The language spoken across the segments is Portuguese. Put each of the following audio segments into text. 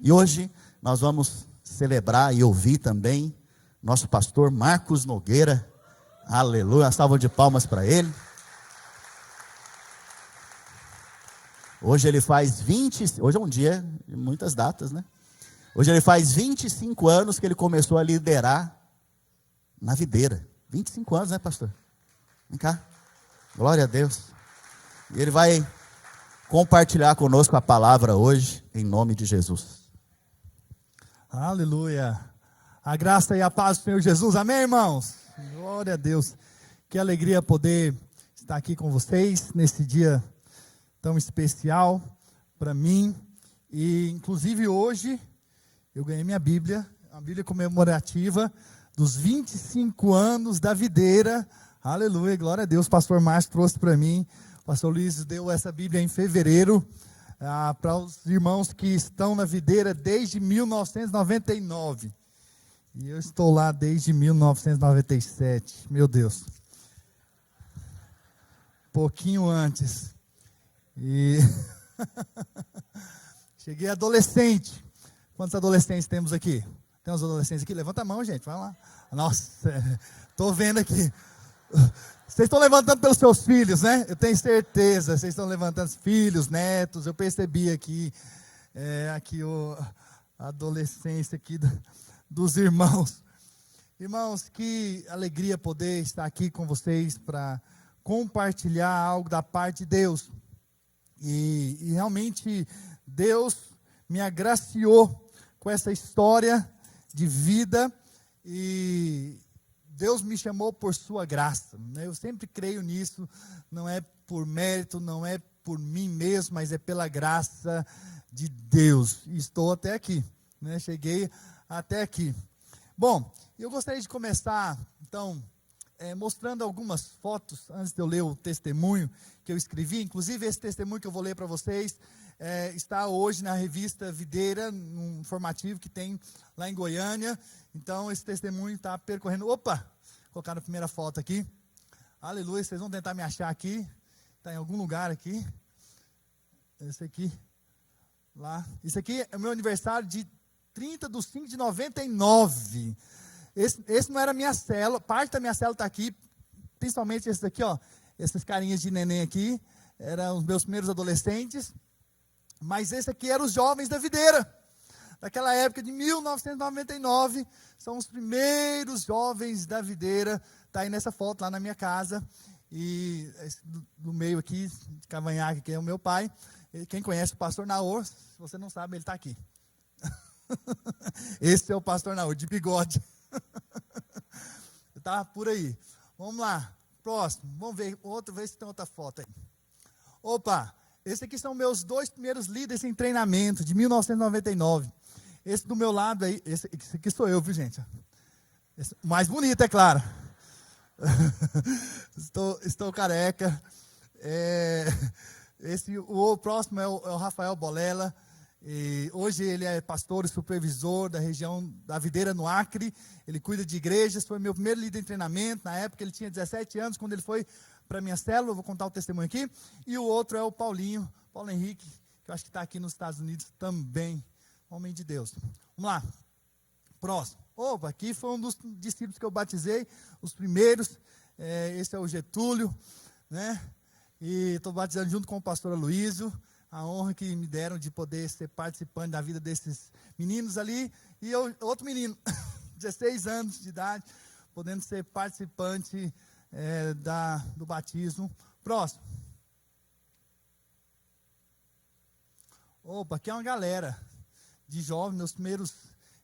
E hoje nós vamos celebrar e ouvir também nosso pastor Marcos Nogueira. Aleluia, uma salva de palmas para ele. Hoje ele faz hoje é um dia de muitas datas, né? Hoje ele faz 25 anos que ele começou a liderar na videira. 25 anos, né, pastor? Vem cá. Glória a Deus. E ele vai compartilhar conosco a palavra hoje, em nome de Jesus. Aleluia. A graça e a paz do Senhor Jesus. Amém, irmãos? Glória a Deus. Que alegria poder estar aqui com vocês nesse dia tão especial para mim. E, inclusive, hoje eu ganhei minha Bíblia, a Bíblia comemorativa dos 25 anos da videira. Aleluia, glória a Deus. O pastor Márcio trouxe para mim. O pastor Luiz deu essa Bíblia em fevereiro para os irmãos que estão na videira desde 1999. E eu estou lá desde 1997. Meu Deus. Pouquinho antes. E cheguei adolescente. Quantos adolescentes temos aqui? Tem uns adolescentes aqui? Levanta a mão, gente. Vai lá. Nossa, estou vendo aqui. Vocês estão levantando pelos seus filhos, né? Eu tenho certeza. Vocês estão levantando filhos, netos. Eu percebi aqui, a adolescência aqui dos irmãos. Irmãos, que alegria poder estar aqui com vocês para compartilhar algo da parte de Deus. E realmente Deus me agraciou com essa história de vida e Deus me chamou por sua graça, né? Eu sempre creio nisso, não é por mérito, não é por mim mesmo, mas é pela graça de Deus. E estou até aqui, né? Cheguei até aqui. Bom, eu gostaria de começar, então, mostrando algumas fotos, antes de eu ler o testemunho que eu escrevi. Inclusive, esse testemunho que eu vou ler para vocês está hoje na revista Videira, num informativo que tem lá em Goiânia. Então, esse testemunho está percorrendo. Opa! Vou colocar na primeira foto aqui. Aleluia, vocês vão tentar me achar aqui. Está em algum lugar aqui. Esse aqui. Lá. Isso aqui é o meu aniversário de 30/5/99. Esse não era a minha célula. Parte da minha célula está aqui. Principalmente esses aqui, ó. Essas carinhas de neném aqui. Eram os meus primeiros adolescentes. Mas esse aqui eram os jovens da videira. Daquela época de 1999, são os primeiros jovens da videira. Está aí nessa foto lá na minha casa. E do meio aqui, de cavanhaque, que é o meu pai. E quem conhece o pastor Naor, se você não sabe, ele está aqui. Esse é o pastor Naor, de bigode. Está por aí. Vamos lá, próximo. Vamos ver se tem outra foto aí. Opa! Esses aqui são meus 2 primeiros líderes em treinamento, de 1999. Esse do meu lado aí, esse aqui sou eu, viu, gente? Esse, o mais bonito, é claro. Estou careca. O próximo é o Rafael Bolela. E hoje ele é pastor e supervisor da região da Videira, no Acre. Ele cuida de igrejas, foi meu primeiro líder em treinamento. Na época ele tinha 17 anos, quando ele foi para a minha célula. Eu vou contar o testemunho aqui. E o outro é o Paulo Henrique, que eu acho que está aqui nos Estados Unidos também. Homem de Deus. Vamos lá. Próximo. Opa, aqui foi um dos discípulos que eu batizei, os primeiros. Esse é o Getúlio, né? E estou batizando junto com o pastor Aloísio. A honra que me deram de poder ser participante da vida desses meninos ali. E outro menino, 16 anos de idade, podendo ser participante do batismo. Próximo. Opa, aqui é uma galera de jovens, meus primeiros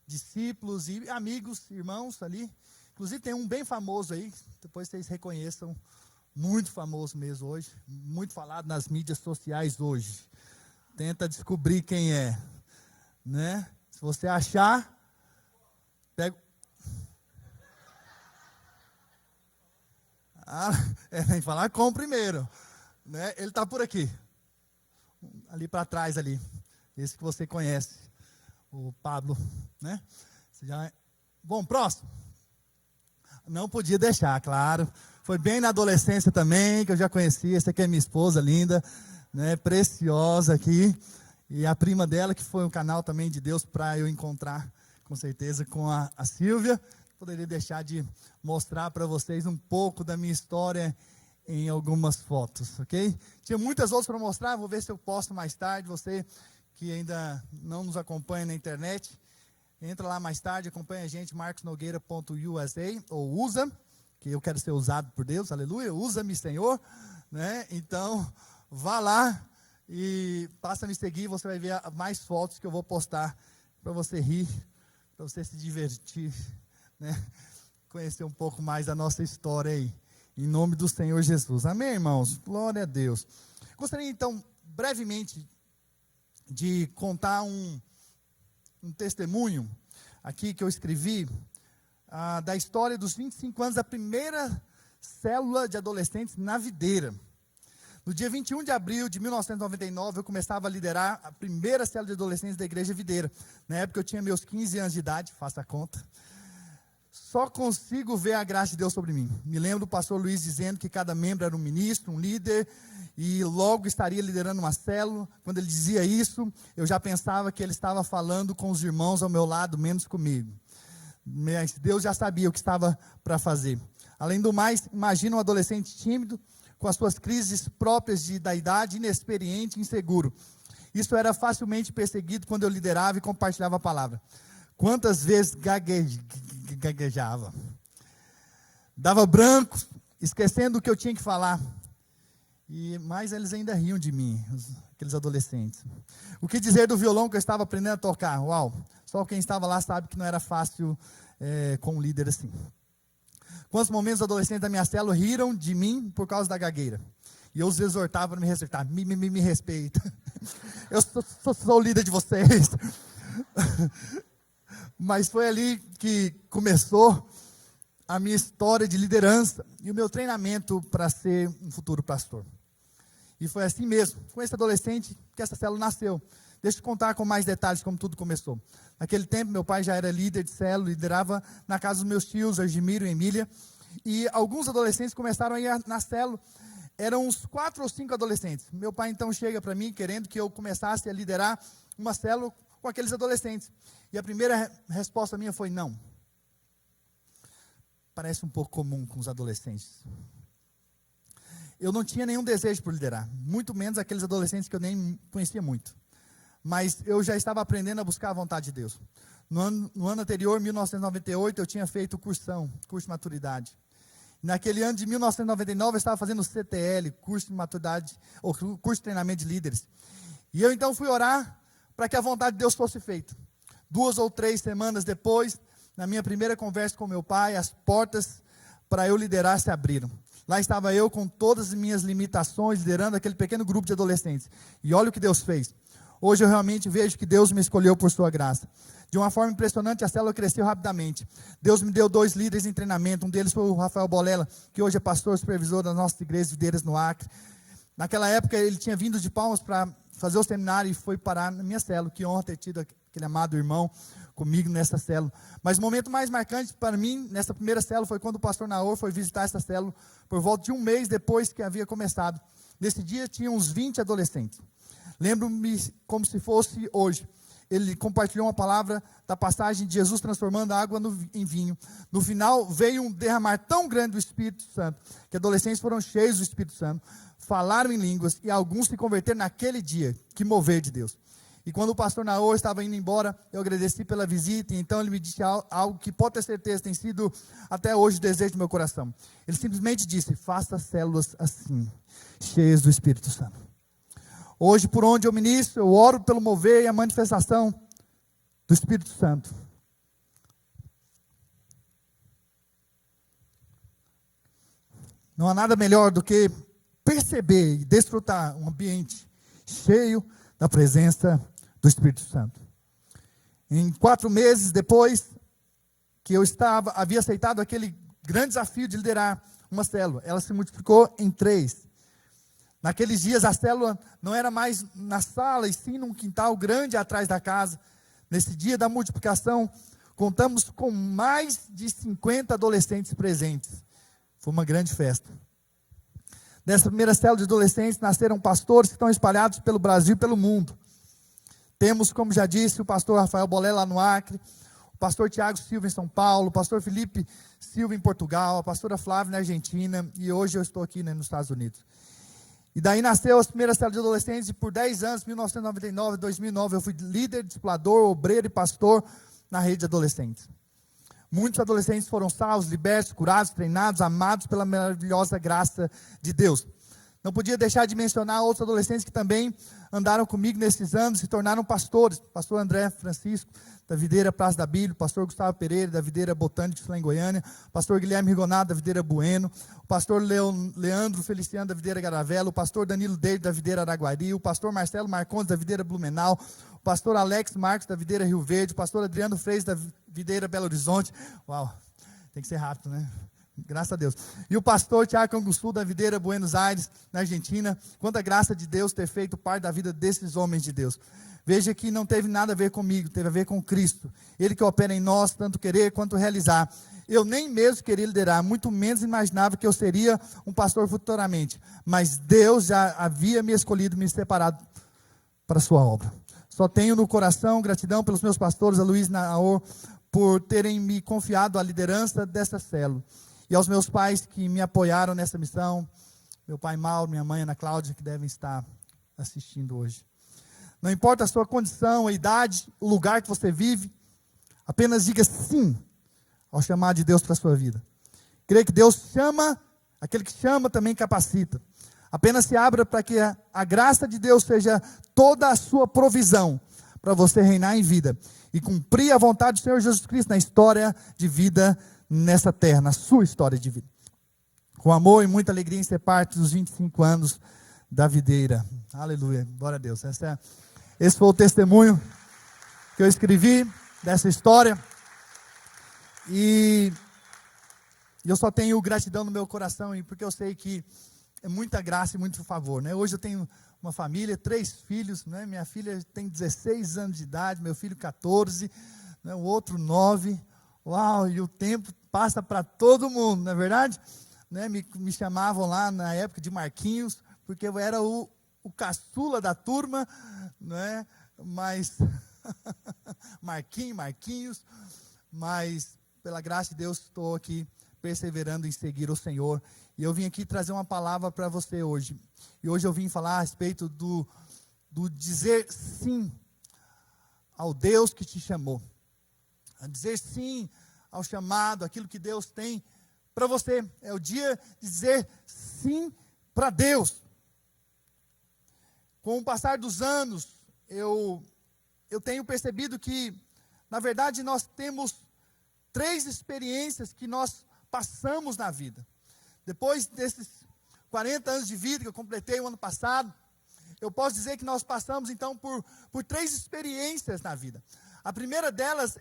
discípulos e amigos, irmãos ali. Inclusive tem um bem famoso aí, depois vocês reconheçam, muito famoso mesmo hoje, muito falado nas mídias sociais hoje. Tenta descobrir quem é, né? Se você achar, pega. Tem que falar com primeiro, né? Ele está por aqui, ali para trás ali, esse que você conhece, o Pablo, né? Bom, próximo. Não podia deixar, claro. Foi bem na adolescência também, que eu já conheci. Essa aqui é minha esposa linda, né? Preciosa aqui. E a prima dela, que foi um canal também de Deus para eu encontrar, com certeza, com a Silvia. Poderia deixar de mostrar para vocês um pouco da minha história em algumas fotos, ok? Tinha muitas outras para mostrar, vou ver se eu posto mais tarde. Você que ainda não nos acompanha na internet, entra lá mais tarde, acompanha a gente, marcosnogueira.usa, ou usa, que eu quero ser usado por Deus, aleluia, usa-me, Senhor, né? Então, vá lá e passa a me seguir, você vai ver mais fotos que eu vou postar para você rir, para você se divertir, né? Conhecer um pouco mais da nossa história aí, em nome do Senhor Jesus. Amém, irmãos? Glória a Deus. Gostaria então, brevemente, de contar um testemunho aqui que eu escrevi, da história dos 25 anos da primeira célula de adolescentes na Videira. No dia 21 de abril de 1999, eu começava a liderar a primeira célula de adolescentes da Igreja Videira. Na época eu tinha meus 15 anos de idade, faça a conta. Só consigo ver a graça de Deus sobre mim. Me lembro do pastor Luiz dizendo que cada membro era um ministro, um líder, e logo estaria liderando uma célula. Quando ele dizia isso, eu já pensava que ele estava falando com os irmãos ao meu lado, menos comigo. Mas Deus já sabia o que estava para fazer. Além do mais, imagina um adolescente tímido, com as suas crises próprias da idade, inexperiente e inseguro. Isso era facilmente perseguido quando eu liderava e compartilhava a palavra. Quantas vezes gaguejava, dava brancos, esquecendo o que eu tinha que falar. Mas eles ainda riam de mim, aqueles adolescentes. O que dizer do violão que eu estava aprendendo a tocar? Uau, só quem estava lá sabe que não era fácil com um líder assim. Quantos momentos os adolescentes da minha célula riram de mim por causa da gagueira? E eu os exortava para me respeitar. Me respeita. Eu sou o líder de vocês. Mas foi ali que começou a minha história de liderança e o meu treinamento para ser um futuro pastor. E foi assim mesmo, com esse adolescente, que essa célula nasceu. Deixa eu contar com mais detalhes como tudo começou. Naquele tempo, meu pai já era líder de célula, liderava na casa dos meus tios, Argimiro e Emília. E alguns adolescentes começaram a ir na célula. Eram uns 4 ou 5 adolescentes. Meu pai então chega para mim, querendo que eu começasse a liderar uma célula com aqueles adolescentes. E a primeira resposta minha foi não. Parece um pouco comum com os adolescentes. Eu não tinha nenhum desejo por liderar, muito menos aqueles adolescentes que eu nem conhecia muito. Mas eu já estava aprendendo a buscar a vontade de Deus. No ano anterior, 1998, eu tinha feito curso de maturidade. Naquele ano de 1999, eu estava fazendo o CTL, curso de maturidade, ou curso de treinamento de líderes. E eu então fui orar para que a vontade de Deus fosse feita. 2 ou 3 semanas depois, na minha primeira conversa com meu pai, as portas para eu liderar se abriram. Lá estava eu com todas as minhas limitações, liderando aquele pequeno grupo de adolescentes. E olha o que Deus fez. Hoje eu realmente vejo que Deus me escolheu por sua graça. De uma forma impressionante, a célula cresceu rapidamente. Deus me deu 2 líderes em treinamento. Um deles foi o Rafael Bolela, que hoje é pastor supervisor das nossas igrejas videiras no Acre. Naquela época, ele tinha vindo de Palmas para fazer o seminário e foi parar na minha célula. Que honra ter tido aquele amado irmão comigo nessa célula. Mas o momento mais marcante para mim, nessa primeira célula, foi quando o pastor Naor foi visitar essa célula, por volta de 1 mês depois que havia começado. Nesse dia, tinha uns 20 adolescentes. Lembro-me como se fosse hoje. Ele compartilhou uma palavra da passagem de Jesus transformando a água em vinho. No final, veio um derramar tão grande do Espírito Santo, que adolescentes foram cheios do Espírito Santo, falaram em línguas, e alguns se converteram naquele dia. Que mover de Deus. E quando o pastor Naor estava indo embora, eu agradeci pela visita, e então ele me disse algo que pode ter certeza tem sido até hoje o desejo do meu coração. Ele simplesmente disse: faça células assim, cheias do Espírito Santo. Hoje, por onde eu ministro, eu oro pelo mover e a manifestação do Espírito Santo. Não há nada melhor do que perceber e desfrutar um ambiente cheio da presença do Espírito Santo. Em 4 meses depois que eu havia aceitado aquele grande desafio de liderar uma célula, ela se multiplicou em 3. Naqueles dias a célula não era mais na sala, e sim num quintal grande atrás da casa. Nesse dia da multiplicação, contamos com mais de 50 adolescentes presentes. Foi uma grande festa. Dessa primeira célula de adolescentes nasceram pastores que estão espalhados pelo Brasil e pelo mundo. Temos, como já disse, o pastor Rafael Bolé lá no Acre, o pastor Tiago Silva em São Paulo, o pastor Felipe Silva em Portugal, a pastora Flávia na Argentina, e hoje eu estou aqui, né, nos Estados Unidos. E daí nasceu as primeiras células de adolescentes, e por 10 anos, 1999, 2009, eu fui líder, discipulador, obreiro e pastor na rede de adolescentes. Muitos adolescentes foram salvos, libertos, curados, treinados, amados pela maravilhosa graça de Deus. Não podia deixar de mencionar outros adolescentes que também andaram comigo nesses anos, se tornaram pastores. Pastor André Francisco, da Videira Praça da Bíblia, pastor Gustavo Pereira, da Videira Botânicos lá em Goiânia, pastor Guilherme Rigonado, da Videira Bueno, o pastor Leandro Feliciano, da Videira Garavela, o pastor Danilo Deide, da Videira Araguari, o pastor Marcelo Marcondes, da Videira Blumenau, o pastor Alex Marcos, da Videira Rio Verde, o pastor Adriano Freis, da Videira Belo Horizonte. Uau, tem que ser rápido, né? Graças a Deus. E o pastor Tiago Canguçu, da Videira Buenos Aires, na Argentina. Quanta graça de Deus ter feito parte da vida desses homens de Deus. Veja que não teve nada a ver comigo, teve a ver com Cristo. Ele que opera em nós, tanto querer quanto realizar. Eu nem mesmo queria liderar, muito menos imaginava que eu seria um pastor futuramente. Mas Deus já havia me escolhido, me separado para a sua obra. Só tenho no coração gratidão pelos meus pastores, a Luiz e Naor, por terem me confiado a liderança dessa célula. E aos meus pais que me apoiaram nessa missão, meu pai Mauro, minha mãe Ana Cláudia, que devem estar assistindo hoje. Não importa a sua condição, a idade, o lugar que você vive, apenas diga sim ao chamado de Deus para a sua vida. Creia que Deus chama, aquele que chama também capacita. Apenas se abra para que a graça de Deus seja toda a sua provisão, para você reinar em vida e cumprir a vontade do Senhor Jesus Cristo na história de vida nessa terra, na sua história de vida. Com amor e muita alegria em ser parte dos 25 anos da Videira. Aleluia, glória a Deus. Esse foi o testemunho que eu escrevi dessa história. E eu só tenho gratidão no meu coração, porque eu sei que é muita graça e muito favor, né? Hoje eu tenho uma família, 3 filhos, né? Minha filha tem 16 anos de idade, meu filho 14, né? O outro 9. Uau, e o tempo passa para todo mundo, não é verdade? Né, me chamavam lá na época de Marquinhos, porque eu era o caçula da turma, né? Mas, Marquinhos, mas pela graça de Deus estou aqui perseverando em seguir o Senhor. E eu vim aqui trazer uma palavra para você hoje. E hoje eu vim falar a respeito do dizer sim ao Deus que te chamou. A dizer sim ao chamado, aquilo que Deus tem para você. É o dia de dizer sim para Deus. Com o passar dos anos, eu tenho percebido que, na verdade, nós temos 3 experiências que nós passamos na vida. Depois desses 40 anos de vida que eu completei o ano passado, eu posso dizer que nós passamos, então, por 3 experiências na vida. A primeira delas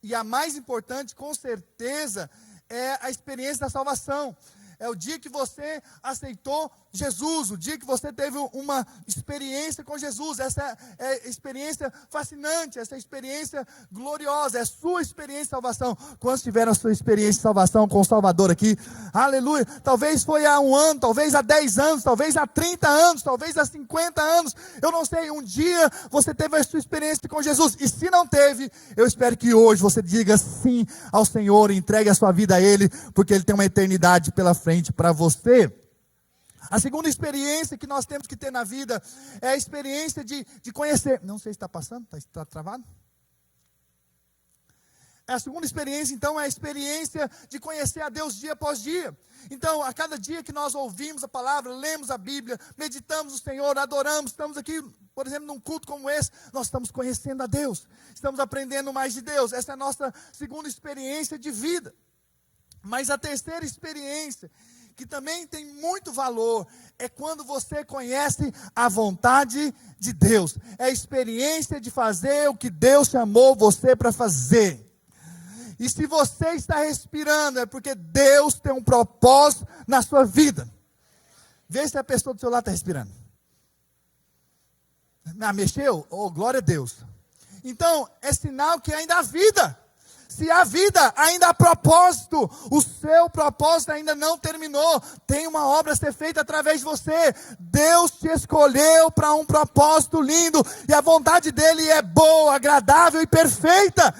e a mais importante, com certeza, é a experiência da salvação. É o dia que você aceitou Jesus, o dia que você teve uma experiência com Jesus. Essa é a experiência fascinante, essa é a experiência gloriosa, é a sua experiência de salvação. Quantos tiveram a sua experiência de salvação com o Salvador aqui? Aleluia! Talvez foi há 1 ano, talvez há 10 anos, talvez há 30 anos, talvez há 50 anos. Eu não sei, um dia você teve a sua experiência com Jesus. E se não teve, eu espero que hoje você diga sim ao Senhor e entregue a sua vida a Ele, porque Ele tem uma eternidade pela frente para você. A segunda experiência que nós temos que ter na vida é a experiência de conhecer. Não sei se está passando, está travado? A segunda experiência, então, é a experiência de conhecer a Deus dia após dia. Então, a cada dia que nós ouvimos a palavra, lemos a Bíblia, meditamos o Senhor, adoramos, estamos aqui, por exemplo, num culto como esse, nós estamos conhecendo a Deus, estamos aprendendo mais de Deus. Essa é a nossa segunda experiência de vida. Mas a terceira experiência, que também tem muito valor, é quando você conhece a vontade de Deus. É a experiência de fazer o que Deus chamou você para fazer. E se você está respirando, é porque Deus tem um propósito na sua vida. Vê se a pessoa do seu lado está respirando. Mexeu? Oh, glória a Deus. Então, é sinal que ainda há vida. Se a vida ainda há propósito, o seu propósito ainda não terminou. Tem uma obra a ser feita através de você. Deus te escolheu para um propósito lindo. E a vontade dele é boa, agradável e perfeita.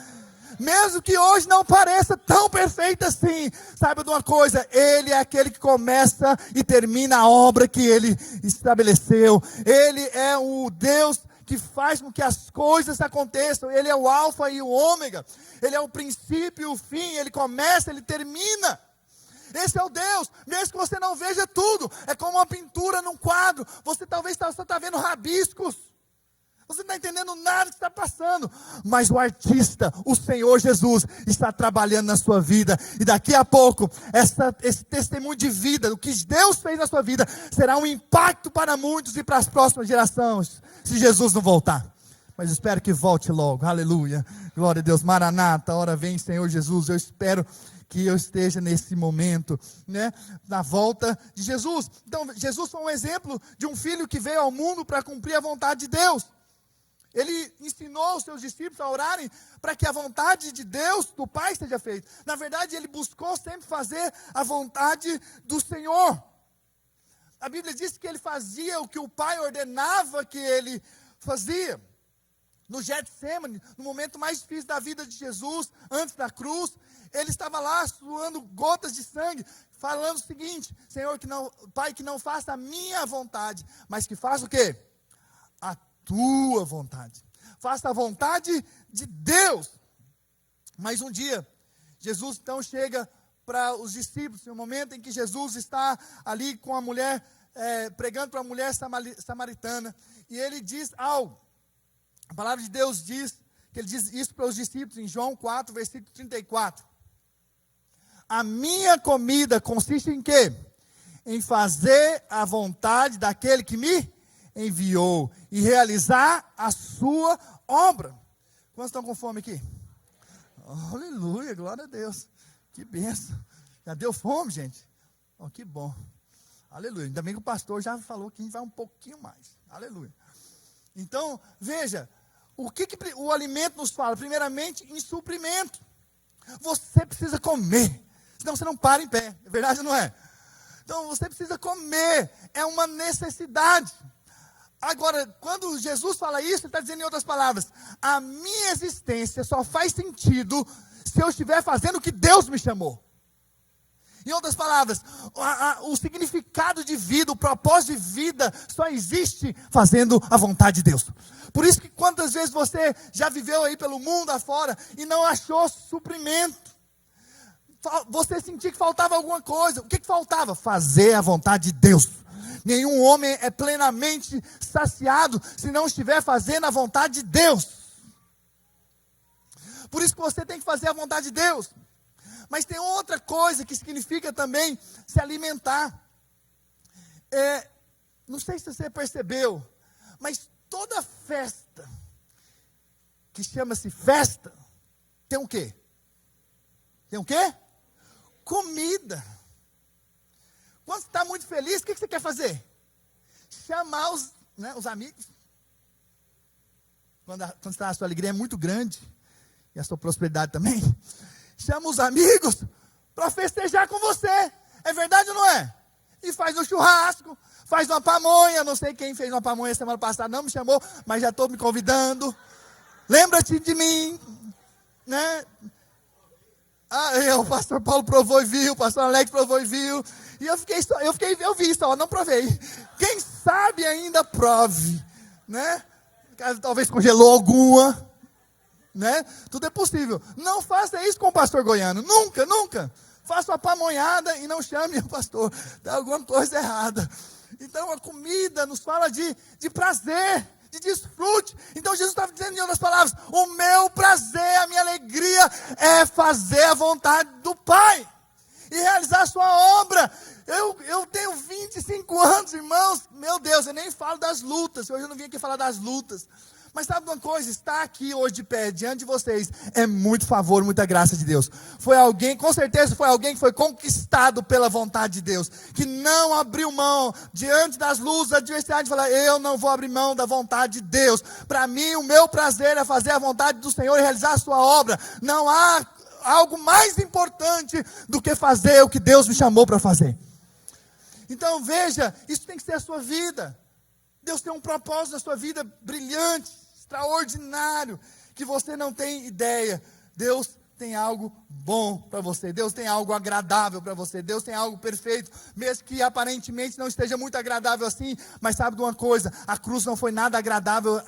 Mesmo que hoje não pareça tão perfeita assim, saiba de uma coisa, Ele é aquele que começa e termina a obra que Ele estabeleceu. Ele é o Deus que faz com que as coisas aconteçam. Ele é o alfa e o ômega. Ele é o princípio e o fim. Ele começa, Ele termina. Esse é o Deus, mesmo que você não veja tudo. É como uma pintura num quadro. Você talvez só está vendo rabiscos. Você não está entendendo nada que está passando. Mas o artista, o Senhor Jesus, está trabalhando na sua vida. E daqui a pouco, esse testemunho de vida, o que Deus fez na sua vida, será um impacto para muitos e para as próximas gerações. Se Jesus não voltar. Mas espero que volte logo. Aleluia. Glória a Deus. Maranata, hora vem, Senhor Jesus. Eu espero que eu esteja nesse momento, né, na volta de Jesus. Então, Jesus foi um exemplo de um filho que veio ao mundo para cumprir a vontade de Deus. Ele ensinou os seus discípulos a orarem para que a vontade de Deus, do Pai, seja feita. Na verdade, ele buscou sempre fazer a vontade do Senhor. A Bíblia diz que ele fazia o que o Pai ordenava que ele fazia. No Getsemane, no momento mais difícil da vida de Jesus, antes da cruz, ele estava lá suando gotas de sangue, falando o seguinte: Senhor, Pai, que não faça a minha vontade, mas que faça o quê? A tua vontade. Faça a vontade de Deus. Mas um dia, Jesus então chega para os discípulos, no momento em que Jesus está ali com a mulher, pregando para a mulher samaritana, e ele diz algo. A palavra de Deus diz, que ele diz isso para os discípulos em João 4, versículo 34. A minha comida consiste em quê? Em fazer a vontade daquele que me enviou e realizar a sua obra. Quantos estão com fome aqui? Oh, aleluia, glória a Deus. Que bênção. Já deu fome, gente? Oh, que bom. Aleluia. Ainda bem que o pastor já falou que a gente vai um pouquinho mais. Aleluia. Então, veja, o que o alimento nos fala? Primeiramente, em suprimento. Você precisa comer, senão você não para em pé. É verdade ou não é? Então, você precisa comer. É uma necessidade. Agora, quando Jesus fala isso, ele está dizendo em outras palavras: a minha existência só faz sentido se eu estiver fazendo o que Deus me chamou. Em outras palavras, o significado de vida, o propósito de vida, só existe fazendo a vontade de Deus. Por isso que quantas vezes você já viveu aí pelo mundo afora e não achou suprimento. Você sentia que faltava alguma coisa. O que faltava? Fazer a vontade de Deus. Nenhum homem é plenamente saciado se não estiver fazendo a vontade de Deus. Por isso que você tem que fazer a vontade de Deus. Mas tem outra coisa que significa também se alimentar. Não sei se você percebeu, mas toda festa que chama-se festa tem o quê? Tem o quê? Comida. Quando você está muito feliz, o que você quer fazer? Chamar os amigos. Quando a sua alegria é muito grande, e a sua prosperidade também, chama os amigos para festejar com você. É verdade ou não é? E faz um churrasco, faz uma pamonha. Não sei quem fez uma pamonha semana passada, não me chamou, mas já estou me convidando. Lembra-te de mim, né? O pastor Paulo provou e viu, o pastor Alex provou e viu. E eu vi só, não provei. Quem sabe ainda prove, né? Talvez congelou alguma, né? Tudo é possível. Não faça isso com o pastor Goiano, nunca, nunca. Faça uma pamonhada e não chame o pastor. Tem alguma coisa errada. Então a comida nos fala de prazer, de desfrute. Então Jesus estava dizendo em outras palavras: o meu prazer, a minha alegria é fazer a vontade do Pai e realizar a sua obra. Eu tenho 25 anos, irmãos. Meu Deus, eu nem falo das lutas. Hoje eu não vim aqui falar das lutas. Mas sabe uma coisa? Estar aqui hoje de pé, diante de vocês, é muito favor, muita graça de Deus. Foi alguém, com certeza foi alguém que foi conquistado pela vontade de Deus, que não abriu mão, diante das luzes, da adversidade, de falar: eu não vou abrir mão da vontade de Deus. Para mim, o meu prazer é fazer a vontade do Senhor e realizar a sua obra. Não há algo mais importante do que fazer o que Deus me chamou para fazer. Então veja, isso tem que ser a sua vida. Deus tem um propósito na sua vida brilhante, extraordinário, que você não tem ideia. Deus tem algo bom para você, Deus tem algo agradável para você, Deus tem algo perfeito, mesmo que aparentemente não esteja muito agradável assim, mas sabe de uma coisa, a cruz não foi nada agradável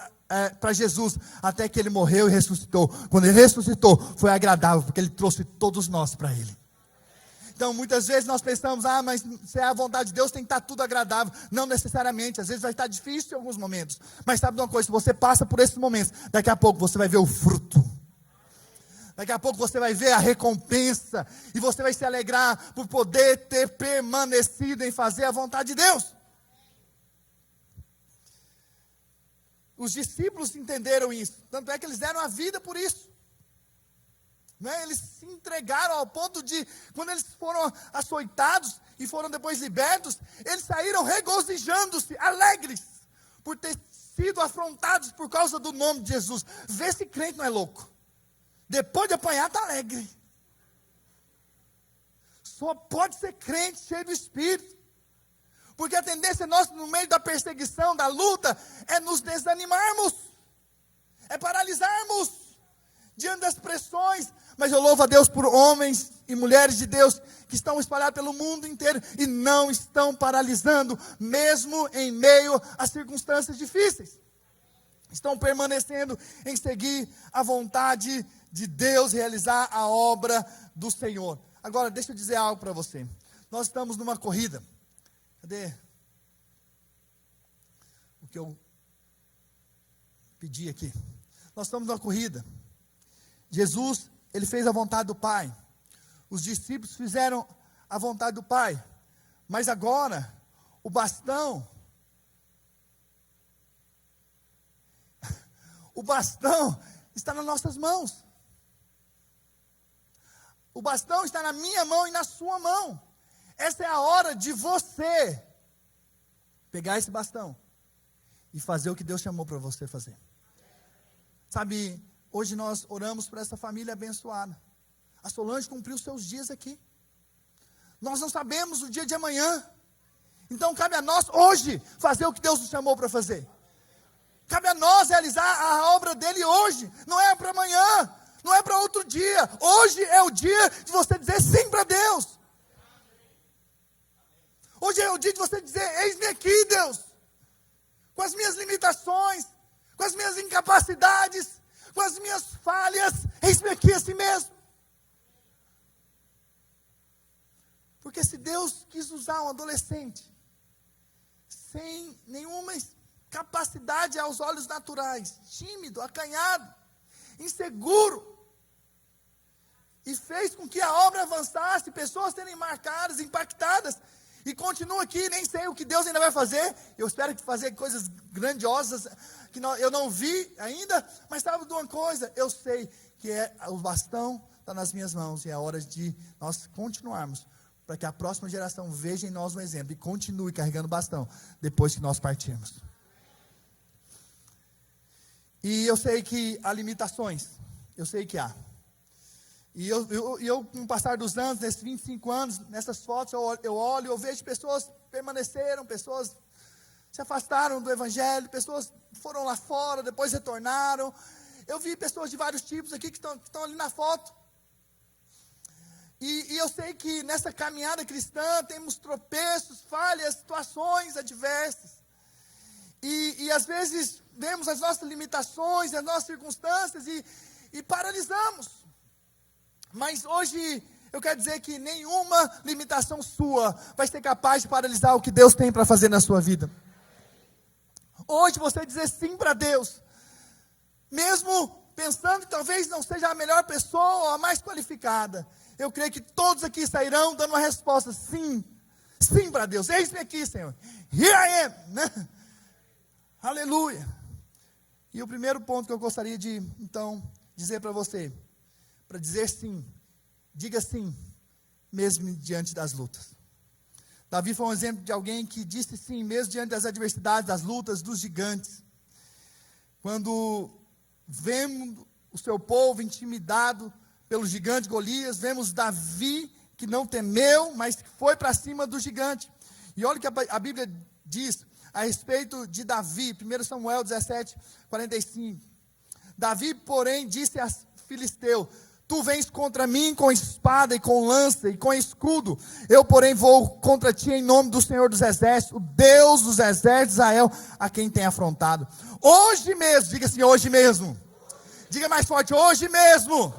para Jesus, até que Ele morreu e ressuscitou. Quando Ele ressuscitou, foi agradável, porque Ele trouxe todos nós para Ele. Então muitas vezes nós pensamos, mas se é a vontade de Deus tem que estar tudo agradável. Não necessariamente, às vezes vai estar difícil em alguns momentos, mas sabe de uma coisa, se você passa por esses momentos, daqui a pouco você vai ver o fruto. Daqui a pouco você vai ver a recompensa, e você vai se alegrar por poder ter permanecido em fazer a vontade de Deus. Os discípulos entenderam isso, tanto é que eles deram a vida por isso. Eles se entregaram ao ponto de, quando eles foram açoitados e foram depois libertos, eles saíram regozijando-se, alegres, por ter sido afrontados por causa do nome de Jesus. Vê se crente não é louco. Depois de apanhar, está alegre. Só pode ser crente, cheio do Espírito. Porque a tendência nossa, no meio da perseguição, da luta, é nos desanimarmos. É paralisarmos diante das pressões. Mas eu louvo a Deus por homens e mulheres de Deus que estão espalhados pelo mundo inteiro e não estão paralisando, mesmo em meio às circunstâncias difíceis. Estão permanecendo em seguir a vontade de Deus, realizar a obra do Senhor. Agora, deixa eu dizer algo para você. Nós estamos numa corrida. Cadê o que eu pedi aqui? Nós estamos numa corrida. Jesus, Ele fez a vontade do Pai. Os discípulos fizeram a vontade do Pai. Mas agora, o bastão está nas nossas mãos. O bastão está na minha mão e na sua mão. Essa é a hora de você pegar esse bastão e fazer o que Deus chamou para você fazer. Sabe, hoje nós oramos por essa família abençoada. A Solange cumpriu seus dias aqui. Nós não sabemos o dia de amanhã. Então cabe a nós hoje fazer o que Deus nos chamou para fazer. Cabe a nós realizar a obra dele hoje. Não é para amanhã. Não é para outro dia. Hoje é o dia de você dizer sim para Deus. Hoje é o dia de você dizer: eis-me aqui, Deus. Com as minhas limitações, com as minhas incapacidades, com as minhas falhas, eis-me aqui assim mesmo. Porque se Deus quis usar um adolescente sem nenhuma capacidade aos olhos naturais, tímido, acanhado, inseguro, e fez com que a obra avançasse, pessoas serem marcadas, impactadas, e continua aqui, nem sei o que Deus ainda vai fazer. Eu espero que fazer coisas grandiosas que eu não vi ainda, mas sabe de uma coisa, eu sei que o bastão está nas minhas mãos, e é hora de nós continuarmos, para que a próxima geração veja em nós um exemplo, e continue carregando o bastão, depois que nós partirmos. E eu sei que há limitações, eu sei que há. E eu, com o passar dos anos, nesses 25 anos, nessas fotos, eu olho, eu vejo pessoas permaneceram, pessoas se afastaram do Evangelho, pessoas foram lá fora, depois retornaram. Eu vi pessoas de vários tipos aqui que estão ali na foto. E eu sei que nessa caminhada cristã temos tropeços, falhas, situações adversas. E às vezes vemos as nossas limitações, as nossas circunstâncias e paralisamos. Mas hoje eu quero dizer que nenhuma limitação sua vai ser capaz de paralisar o que Deus tem para fazer na sua vida. Hoje você dizer sim para Deus, mesmo pensando que talvez não seja a melhor pessoa ou a mais qualificada, eu creio que todos aqui sairão dando uma resposta: sim, sim para Deus. Eis-me aqui, Senhor. Here I am, né? Aleluia. E o primeiro ponto que eu gostaria de, então, dizer para você, para dizer sim, diga sim, mesmo diante das lutas. Davi foi um exemplo de alguém que disse sim, mesmo diante das adversidades, das lutas, dos gigantes. Quando vemos o seu povo intimidado pelo gigante Golias. Vemos Davi, que não temeu, mas foi para cima do gigante. E olha o que a Bíblia diz a respeito de Davi, 1 Samuel 17, 45. Davi, porém, disse a Filisteu: tu vens contra mim com espada e com lança e com escudo. Eu, porém, vou contra ti em nome do Senhor dos Exércitos, o Deus dos Exércitos de Israel, a quem tem afrontado. Hoje mesmo, diga assim, hoje mesmo. Diga mais forte, hoje mesmo.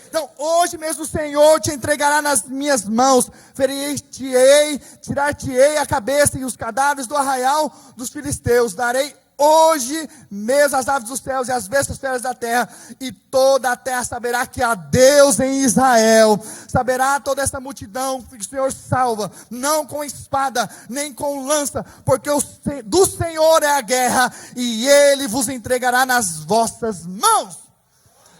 Então, hoje mesmo o Senhor te entregará nas minhas mãos, ferir-te-ei, tirar-te-ei a cabeça e os cadáveres do arraial dos filisteus. Darei hoje mesmo as aves dos céus e as bestas feras da terra, e toda a terra saberá que há Deus em Israel. Saberá toda essa multidão que o Senhor salva, não com espada, nem com lança, porque do Senhor é a guerra, e Ele vos entregará nas vossas mãos.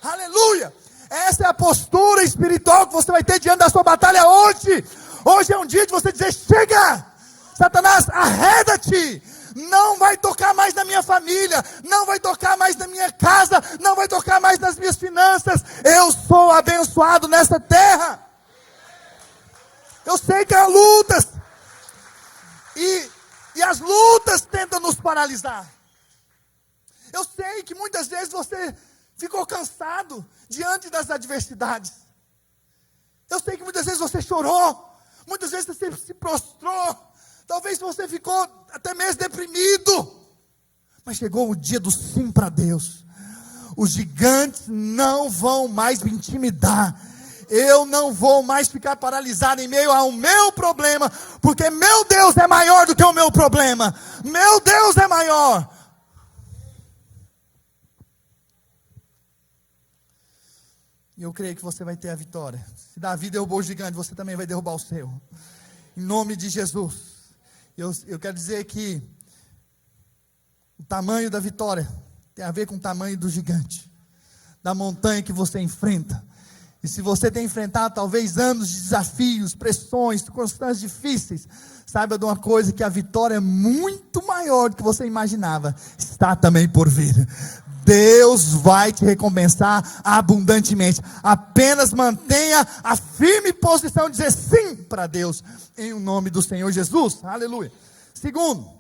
Aleluia! Essa é a postura espiritual que você vai ter diante da sua batalha hoje. Hoje é um dia de você dizer: chega, Satanás, arreda-te. Não vai tocar mais na minha família, não vai tocar mais na minha casa, não vai tocar mais nas minhas finanças. Eu sou abençoado nessa terra. Eu sei que há lutas, e as lutas tentam nos paralisar. Eu sei que muitas vezes você ficou cansado diante das adversidades. Eu sei que muitas vezes você chorou, muitas vezes você se prostrou, talvez você ficou até mesmo deprimido, mas chegou o dia do sim para Deus. Os gigantes não vão mais me intimidar, eu não vou mais ficar paralisado em meio ao meu problema, porque meu Deus é maior do que o meu problema, meu Deus é maior. E eu creio que você vai ter a vitória. Se Davi derrubou o gigante, você também vai derrubar o seu. Em nome de Jesus. Eu quero dizer que o tamanho da vitória tem a ver com o tamanho do gigante, da montanha que você enfrenta. E se você tem enfrentado talvez anos de desafios, pressões, circunstâncias difíceis, saiba de uma coisa, que a vitória é muito maior do que você imaginava. Está também por vir. Deus vai te recompensar abundantemente. Apenas mantenha a firme posição de dizer sim para Deus, em o nome do Senhor Jesus. Aleluia. Segundo,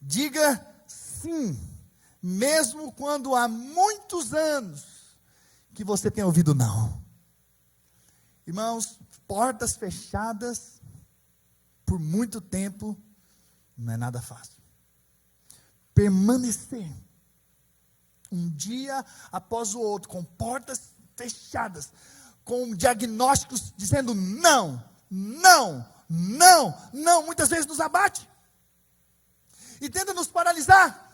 diga sim, mesmo quando há muitos anos que você tem ouvido não. Irmãos, portas fechadas por muito tempo não é nada fácil. Permanecer um dia após o outro, com portas fechadas, com diagnósticos dizendo não, não, não, não, muitas vezes nos abate e tenta nos paralisar.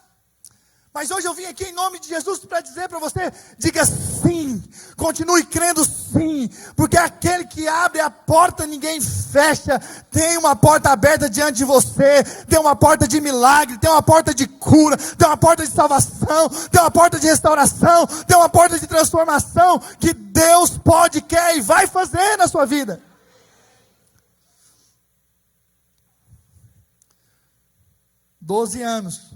Mas hoje eu vim aqui em nome de Jesus para dizer para você: diga sim, continue crendo sim, porque aquele que abre a porta ninguém fecha. Tem uma porta aberta diante de você, tem uma porta de milagre, tem uma porta de cura, tem uma porta de salvação, tem uma porta de restauração, tem uma porta de transformação que Deus pode, quer e vai fazer na sua vida. Doze anos.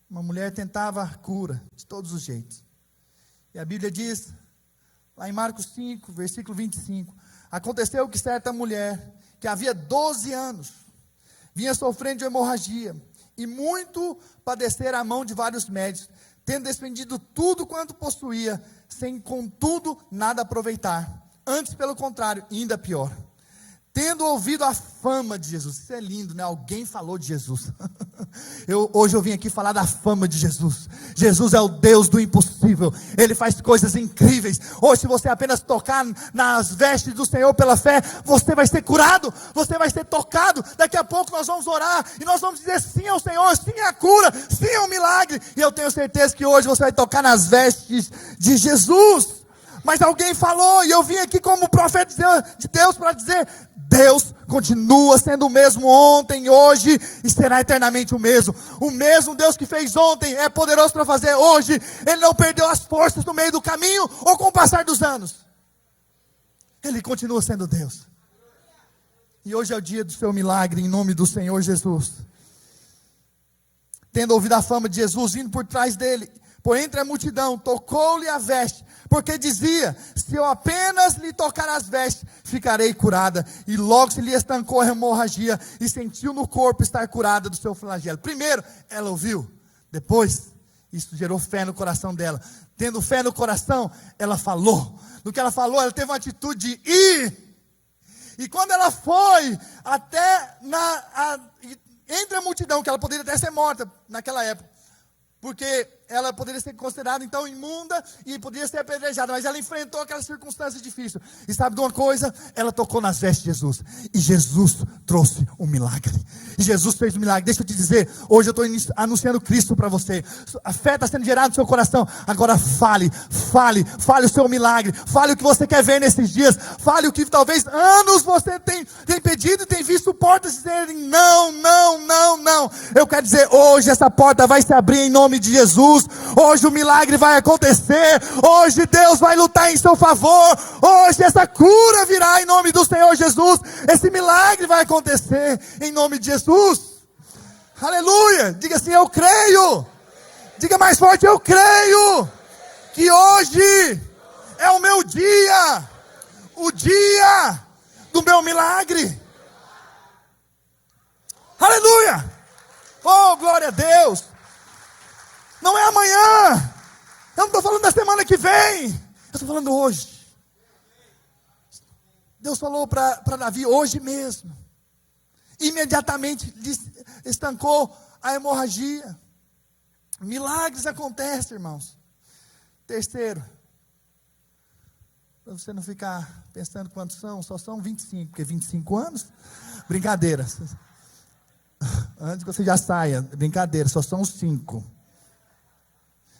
Uma mulher tentava a cura de todos os jeitos. E a Bíblia diz, lá em Marcos 5, versículo 25, aconteceu que certa mulher, que havia 12 anos, vinha sofrendo de hemorragia, e muito padecera a mão de vários médicos, tendo despendido tudo quanto possuía, sem contudo nada aproveitar. Antes, pelo contrário, ainda pior. Tendo ouvido a fama de Jesus. Isso é lindo, né? Alguém falou de Jesus. Hoje eu vim aqui falar da fama de Jesus. Jesus é o Deus do impossível. Ele faz coisas incríveis. Hoje, se você apenas tocar nas vestes do Senhor pela fé, você vai ser curado, você vai ser tocado. Daqui a pouco nós vamos orar e nós vamos dizer sim ao Senhor, sim à cura, sim ao milagre. E eu tenho certeza que hoje você vai tocar nas vestes de Jesus. Mas alguém falou, e eu vim aqui como profeta de Deus para dizer: Deus continua sendo o mesmo ontem, hoje e será eternamente o mesmo. O mesmo Deus que fez ontem é poderoso para fazer hoje. Ele não perdeu as forças no meio do caminho ou com o passar dos anos. Ele continua sendo Deus. E hoje é o dia do seu milagre, em nome do Senhor Jesus. Tendo ouvido a fama de Jesus, vindo por trás dele, por entre a multidão, tocou-lhe a veste, porque dizia: se eu apenas lhe tocar as vestes, ficarei curada. E logo se lhe estancou a hemorragia, e sentiu no corpo estar curada do seu flagelo. Primeiro, ela ouviu. Depois, isso gerou fé no coração dela. Tendo fé no coração, ela falou. No que ela falou, ela teve uma atitude de ir. E quando ela foi até entre a multidão, que ela poderia até ser morta naquela época, porque ela poderia ser considerada então imunda e poderia ser apedrejada, mas ela enfrentou aquelas circunstâncias difíceis. E sabe de uma coisa? Ela tocou nas vestes de Jesus, e Jesus trouxe um milagre. E Jesus fez um milagre. Deixa eu te dizer, hoje eu estou anunciando Cristo para você. A fé está sendo gerada no seu coração. Agora fale o seu milagre. Fale o que você quer ver nesses dias. Fale o que talvez anos você tem pedido e tem visto portas dizerem não, não, não, não. Eu quero dizer, hoje essa porta vai se abrir em nome de Jesus. Hoje o milagre vai acontecer. Hoje Deus vai lutar em seu favor. Hoje essa cura virá em nome do Senhor Jesus. Esse milagre vai acontecer em nome de Jesus. Aleluia. Diga assim: eu creio. Diga mais forte: eu creio que hoje é o meu dia, o dia do meu milagre. Aleluia. Oh, glória a Deus. Não é amanhã. Eu não estou falando da semana que vem. Eu estou falando hoje. Deus falou para Davi hoje mesmo. Imediatamente estancou a hemorragia. Milagres acontecem, irmãos. Terceiro, para você não ficar pensando quantos são, só são 25, porque 25 anos, brincadeira. Antes que você já saia, brincadeira, só são os 5.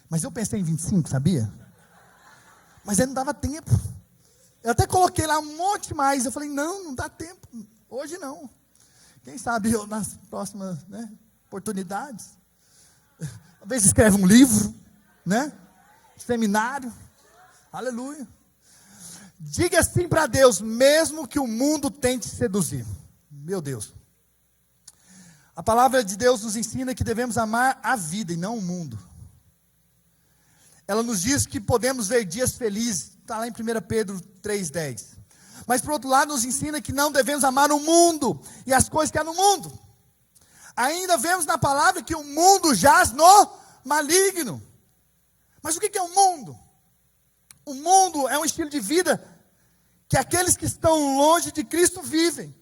Mas eu pensei em 25, sabia? Mas aí não dava tempo. Eu até coloquei lá um monte mais. Eu falei, não dá tempo. Hoje não. Quem sabe eu nas próximas oportunidades. Talvez escreve um livro, seminário. Aleluia. Diga assim para Deus, mesmo que o mundo tente seduzir. Meu Deus. A palavra de Deus nos ensina que devemos amar a vida e não o mundo. Ela nos diz que podemos ver dias felizes. Está lá em 1 Pedro 3,10. Mas por outro lado nos ensina que não devemos amar o mundo e as coisas que há no mundo. Ainda vemos na palavra que o mundo jaz no maligno. Mas o que é o mundo? O mundo é um estilo de vida que aqueles que estão longe de Cristo vivem.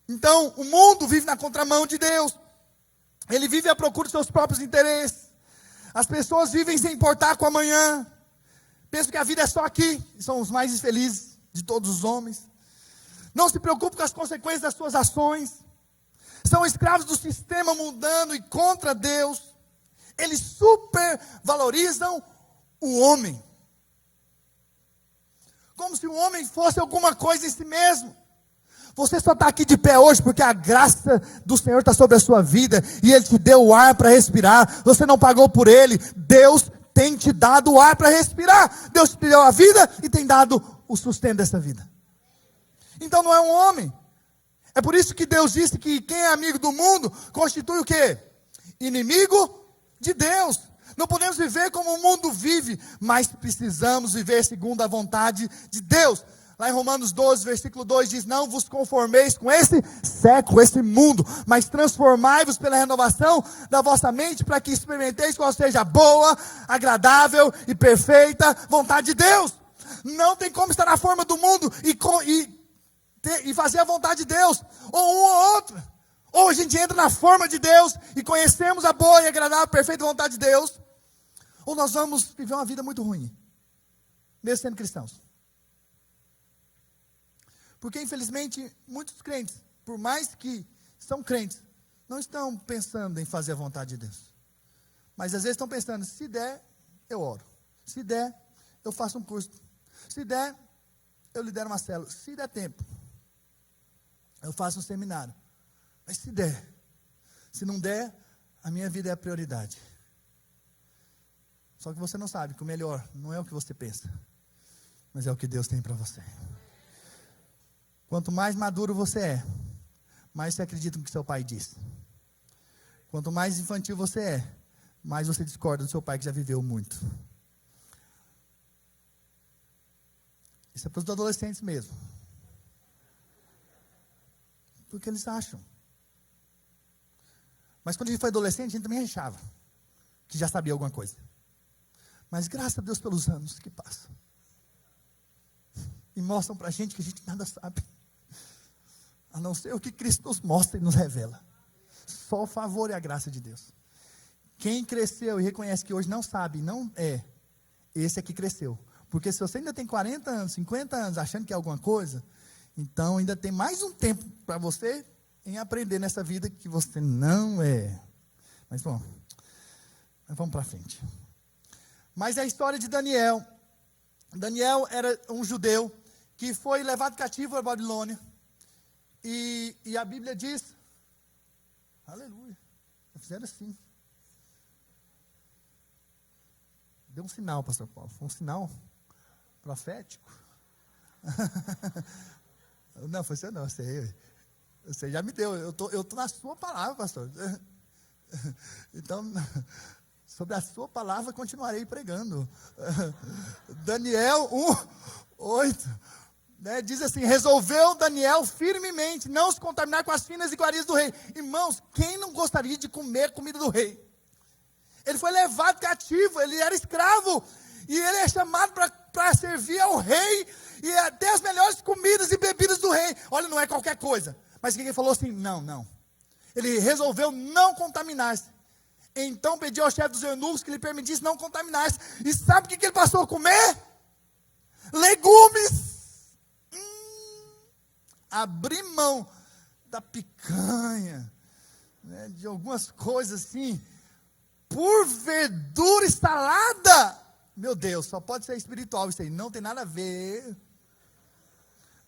Então o mundo vive na contramão de Deus. Ele vive à procura dos seus próprios interesses. As pessoas vivem sem importar com amanhã. Pensam que a vida é só aqui. E são os mais infelizes de todos os homens. Não se preocupam com as consequências das suas ações. São escravos do sistema mundano e contra Deus. Eles supervalorizam o homem. Como se o homem fosse alguma coisa em si mesmo. Você só está aqui de pé hoje porque a graça do Senhor está sobre a sua vida. E Ele te deu o ar para respirar. Você não pagou por Ele. Deus tem te dado o ar para respirar. Deus te deu a vida e tem dado o sustento dessa vida. Então não é um homem. É por isso que Deus disse que quem é amigo do mundo constitui o quê? Inimigo de Deus. Não podemos viver como o mundo vive, mas precisamos viver segundo a vontade de Deus. Lá em Romanos 12, versículo 2 diz: não vos conformeis com esse século, esse mundo, mas transformai-vos pela renovação da vossa mente, para que experimenteis qual seja a boa, agradável e perfeita vontade de Deus. Não tem como estar na forma do mundo e fazer a vontade de Deus, ou um ou outro. Ou a gente entra na forma de Deus e conhecemos a boa e agradável e perfeita vontade de Deus, ou nós vamos viver uma vida muito ruim, mesmo sendo cristãos. Porque infelizmente muitos crentes, por mais que são crentes, não estão pensando em fazer a vontade de Deus. Mas às vezes estão pensando, se der, eu oro. Se der, eu faço um curso. Se der, eu lidero uma célula. Se der tempo, eu faço um seminário. Mas se der, se não der, a minha vida é a prioridade. Só que você não sabe que o melhor não é o que você pensa, mas é o que Deus tem para você. Quanto mais maduro você é, mais você acredita no que seu pai diz. Quanto mais infantil você é, mas você discorda do seu pai que já viveu muito. Isso é para os adolescentes mesmo. Porque eles acham. Mas quando a gente foi adolescente, a gente também achava que já sabia alguma coisa. Mas graças a Deus pelos anos que passam. E mostram para a gente que a gente nada sabe. A não ser o que Cristo nos mostra e nos revela. Só o favor e a graça de Deus. Quem cresceu e reconhece que hoje não sabe, não é, esse é que cresceu. Porque se você ainda tem 40 anos, 50 anos, achando que é alguma coisa, então ainda tem mais um tempo para você em aprender nessa vida que você não é. Mas bom, vamos para frente. Mas é a história de Daniel. Daniel era um judeu que foi levado cativo à Babilônia. E a Bíblia diz, aleluia, fizeram assim. Deu um sinal, pastor Paulo, foi um sinal profético. Não, foi você não, você já me deu, eu tô na sua palavra, pastor. Então, sobre a sua palavra continuarei pregando. Daniel 1:8, né, diz assim: resolveu Daniel firmemente não se contaminar com as finas iguarias do rei. Irmãos, quem não gostaria de comer comida do rei? Ele foi levado cativo, ele era escravo, e ele é chamado para servir ao rei, e até as melhores comidas e bebidas do rei. Olha, não é qualquer coisa. Mas quem falou assim, não. Ele resolveu não contaminar-se. Então pediu ao chefe dos eunucos que lhe permitisse não contaminar-se. E sabe o que ele passou a comer? Legumes. Abrir mão da picanha, né, de algumas coisas assim, por verdura e salada. Meu Deus, só pode ser espiritual isso aí, não tem nada a ver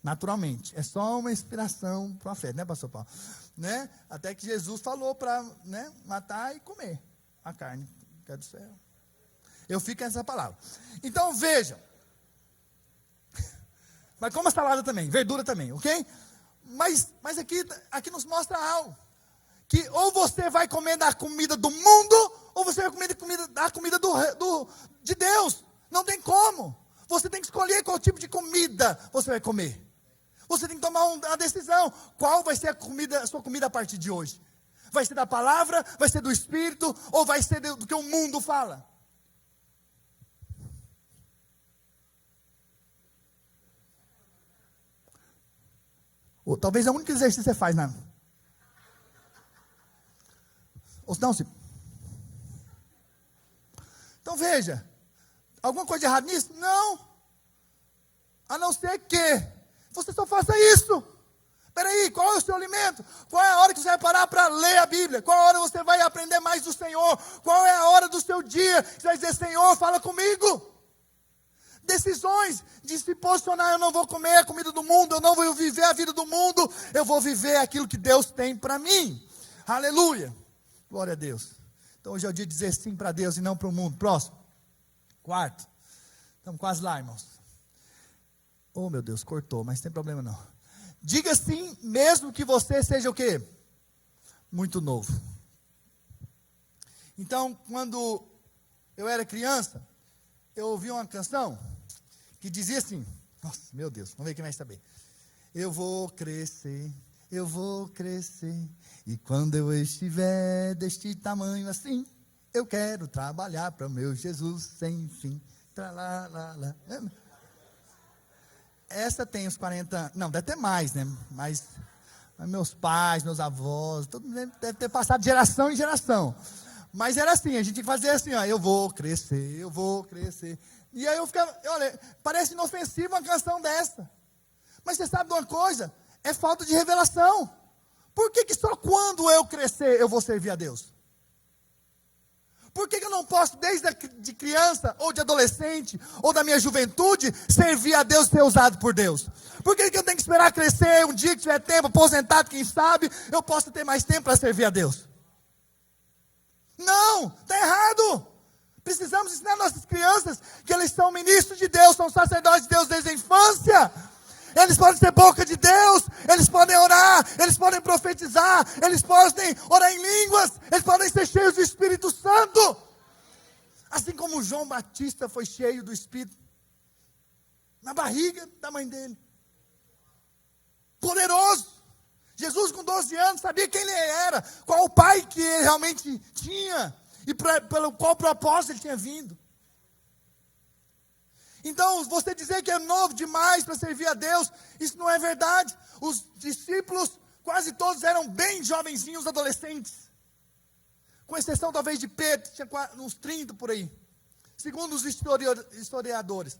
naturalmente, é só uma inspiração profética, né, pastor Paulo? Né? Até que Jesus falou para, né, matar e comer a carne, que é do céu. Eu fico com essa palavra. Então veja, mas como a salada também, verdura também, ok? Mas aqui nos mostra algo, que ou você vai comer da comida do mundo, ou você vai comer da comida de Deus. Não tem como. Você tem que escolher qual tipo de comida você vai comer. Você tem que tomar uma decisão. Qual vai ser a sua comida a partir de hoje? Vai ser da palavra, vai ser do Espírito, ou vai ser do que o mundo fala? Ou talvez é o único exercício que você faz, né? Ou não, se... Então veja, alguma coisa de errado nisso? Não. A não ser que você só faça isso. Espera aí, qual é o seu alimento? Qual é a hora que você vai parar para ler a Bíblia? Qual é a hora que você vai aprender mais do Senhor? Qual é a hora do seu dia que você vai dizer, Senhor, fala comigo? Decisões de se posicionar, eu não vou comer a comida do mundo, eu não vou viver a vida do mundo, eu vou viver aquilo que Deus tem para mim. Aleluia. Glória a Deus. Então hoje é o dia de dizer sim para Deus e não para o mundo. Próximo. Quarto. Estamos quase lá, irmãos. Oh, meu Deus, cortou, mas não tem problema não. Diga sim, mesmo que você seja o quê? Muito novo. Então, quando eu era criança, eu ouvi uma canção que dizia assim, nossa, meu Deus, vamos ver quem vai saber. Eu vou crescer, e quando eu estiver deste tamanho assim, eu quero trabalhar para o meu Jesus sem fim. Tralalala. Essa tem uns 40 anos, não, deve ter mais, né? Mas meus pais, meus avós, todo mundo deve ter passado de geração em geração. Mas era assim, a gente tinha que fazer assim, ó, eu vou crescer. E aí eu ficava, olha, parece inofensiva uma canção dessa. Mas você sabe de uma coisa? É falta de revelação. Por que só quando eu crescer eu vou servir a Deus? Por que eu não posso, desde de criança, ou de adolescente, ou da minha juventude, servir a Deus e ser usado por Deus? Por que eu tenho que esperar crescer, um dia que tiver tempo, aposentado, quem sabe, eu posso ter mais tempo para servir a Deus? Não, está errado. Precisamos ensinar nossas crianças que eles são ministros de Deus, são sacerdotes de Deus desde a infância. Eles podem ser boca de Deus, eles podem orar, eles podem profetizar, eles podem orar em línguas, eles podem ser cheios do Espírito Santo. Assim como João Batista foi cheio do Espírito, na barriga da mãe dele. Poderoso. Jesus com 12 anos sabia quem ele era, qual o pai que ele realmente tinha, e pelo qual propósito ele tinha vindo. Então, você dizer que é novo demais para servir a Deus, isso não é verdade. Os discípulos, quase todos eram bem jovenzinhos, adolescentes. Com exceção talvez de Pedro, que tinha uns 30 por aí. Segundo os historiadores.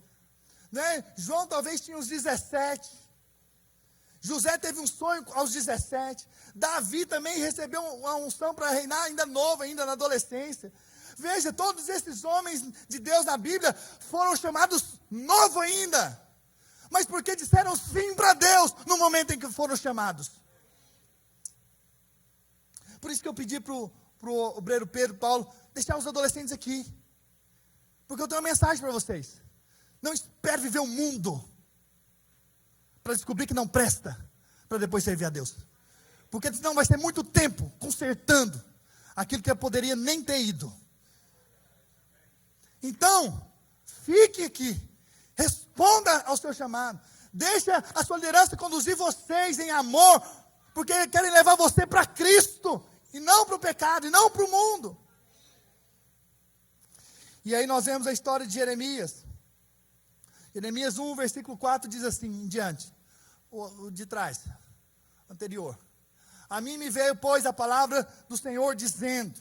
Né? João talvez tinha uns 17. José teve um sonho aos 17. Davi também recebeu uma unção para reinar ainda novo, ainda na adolescência. Veja, todos esses homens de Deus na Bíblia foram chamados novo ainda. Mas porque disseram sim para Deus no momento em que foram chamados. Por isso que eu pedi para o obreiro Pedro Paulo deixar os adolescentes aqui. Porque eu tenho uma mensagem para vocês. Não espere viver o mundo para descobrir que não presta, para depois servir a Deus. Porque senão vai ser muito tempo consertando aquilo que eu poderia nem ter ido. Então, fique aqui, responda ao seu chamado, deixa a sua liderança conduzir vocês em amor, porque querem levar você para Cristo, e não para o pecado, e não para o mundo. E aí nós vemos a história de Jeremias. Jeremias 1, versículo 4 diz assim, em diante, o de trás, anterior. A mim me veio, pois, a palavra do Senhor dizendo: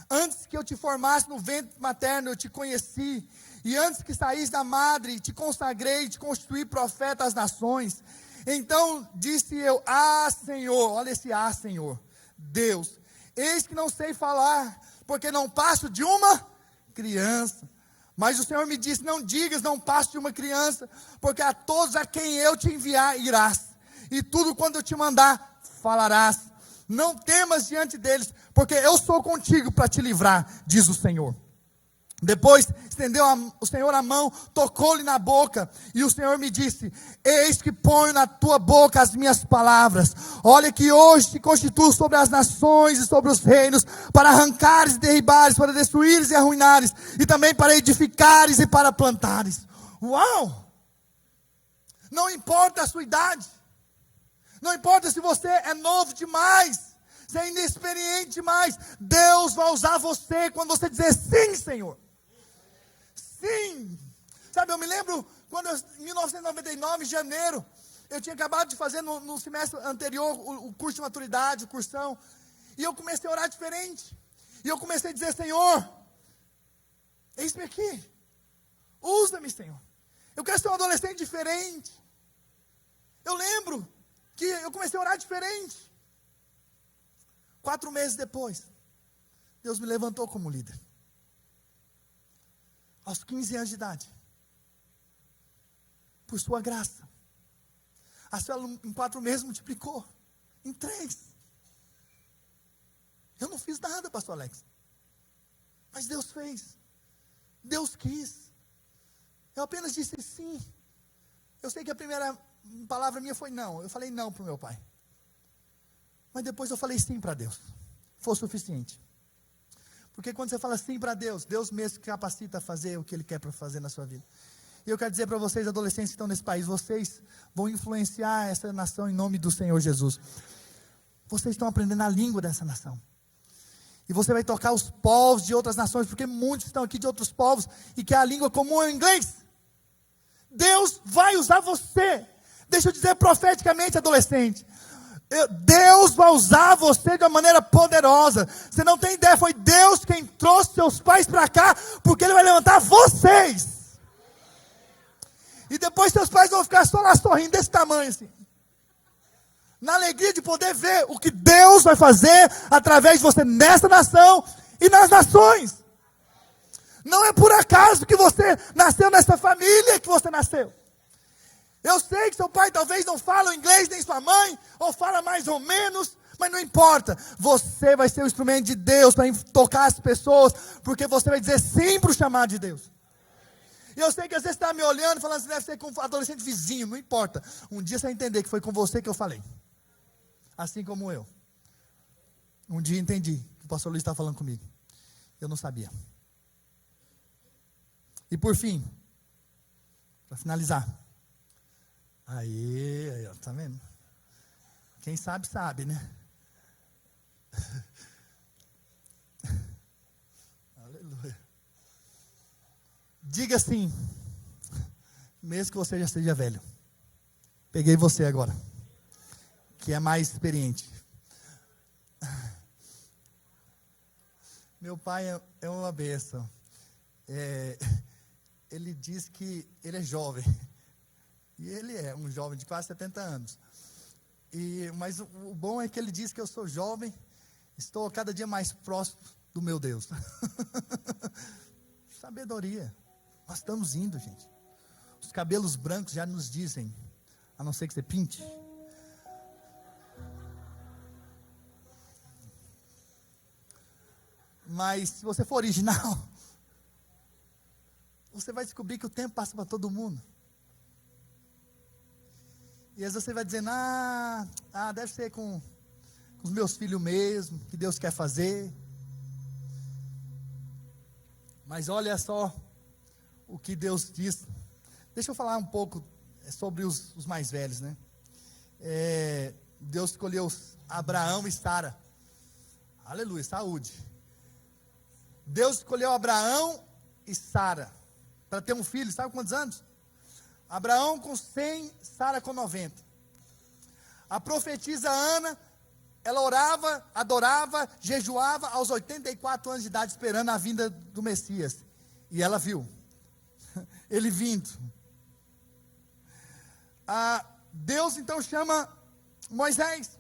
antes que eu te formasse no ventre materno, eu te conheci. E antes que saísse da madre, te consagrei, te constituí profeta às nações. Então disse eu: ah, Senhor, olha esse ah, Senhor, Deus, eis que não sei falar, porque não passo de uma criança. Mas o Senhor me disse: não digas, não passo de uma criança, porque a todos a quem eu te enviar irás, e tudo quanto eu te mandar falarás. Não temas diante deles, porque eu sou contigo para te livrar, diz o Senhor. Depois estendeu o Senhor a mão, tocou-lhe na boca, e o Senhor me disse: eis que ponho na tua boca as minhas palavras. Olha que hoje te constituo sobre as nações e sobre os reinos, para arrancares e derribares, para destruíres e arruinares, e também para edificares e para plantares. Uau! Não importa a sua idade, não importa se você é novo demais, se é inexperiente demais, Deus vai usar você quando você dizer sim, Senhor. Sim. Sabe, eu me lembro quando em 1999, em janeiro, eu tinha acabado de fazer no semestre anterior o curso de maturidade, o cursão, e eu comecei a orar diferente. E eu comecei a dizer: Senhor, eis-me aqui, usa-me, Senhor. Eu quero ser um adolescente diferente. Eu lembro que eu comecei a orar diferente. 4 meses depois, Deus me levantou como líder. Aos 15 anos de idade. Por sua graça. A célula em 4 meses multiplicou. Em 3. Eu não fiz nada, pastor Alex. Mas Deus fez. Deus quis. Eu apenas disse sim. Eu sei que a primeira palavra minha foi não. Eu falei não para o meu pai. Mas depois eu falei sim para Deus. Foi o suficiente. Porque quando você fala sim para Deus, Deus mesmo capacita a fazer o que Ele quer para fazer na sua vida. E eu quero dizer para vocês, adolescentes que estão nesse país, vocês vão influenciar essa nação em nome do Senhor Jesus. Vocês estão aprendendo a língua dessa nação. E você vai tocar os povos de outras nações, porque muitos estão aqui de outros povos, e que a língua comum é o inglês. Deus vai usar você. Deixa eu dizer profeticamente, adolescente. Deus vai usar você de uma maneira poderosa. Você não tem ideia, foi Deus quem trouxe seus pais para cá, porque Ele vai levantar vocês. E depois seus pais vão ficar só lá sorrindo desse tamanho assim, na alegria de poder ver o que Deus vai fazer através de você nessa nação e nas nações. Não é por acaso que você nasceu nessa família que você nasceu. Eu sei que seu pai talvez não fala o inglês, nem sua mãe, ou fala mais ou menos, mas não importa. Você vai ser o instrumento de Deus para tocar as pessoas, porque você vai dizer sim para o chamado de Deus. E eu sei que às vezes você está me olhando e falando assim, deve ser com um adolescente vizinho, não importa. Um dia você vai entender que foi com você que eu falei. Assim como eu. Um dia entendi que o pastor Luiz estava falando comigo. Eu não sabia. E por fim, para finalizar. Aí, ó, tá vendo? Quem sabe, sabe, né? Aleluia. Diga assim, mesmo que você já seja velho. Peguei você agora, que é mais experiente. Meu pai é uma bênção. Ele diz que ele é jovem. E ele é um jovem de quase 70 anos. Mas o bom é que ele diz que eu sou jovem, estou cada dia mais próximo do meu Deus. Sabedoria. Nós estamos indo, gente. Os cabelos brancos já nos dizem, a não ser que você pinte. Mas se você for original, você vai descobrir que o tempo passa para todo mundo. E às vezes você vai dizendo, deve ser com os meus filhos mesmo, que Deus quer fazer. Mas olha só o que Deus diz. Deixa eu falar um pouco sobre os mais velhos, né? Deus escolheu Abraão e Sara. Aleluia, saúde. Deus escolheu Abraão e Sara para ter um filho, sabe quantos anos? Abraão com 100, Sara com 90. A profetisa Ana, ela orava, adorava, jejuava aos 84 anos de idade, esperando a vinda do Messias. E ela viu ele vindo. Deus então chama Moisés.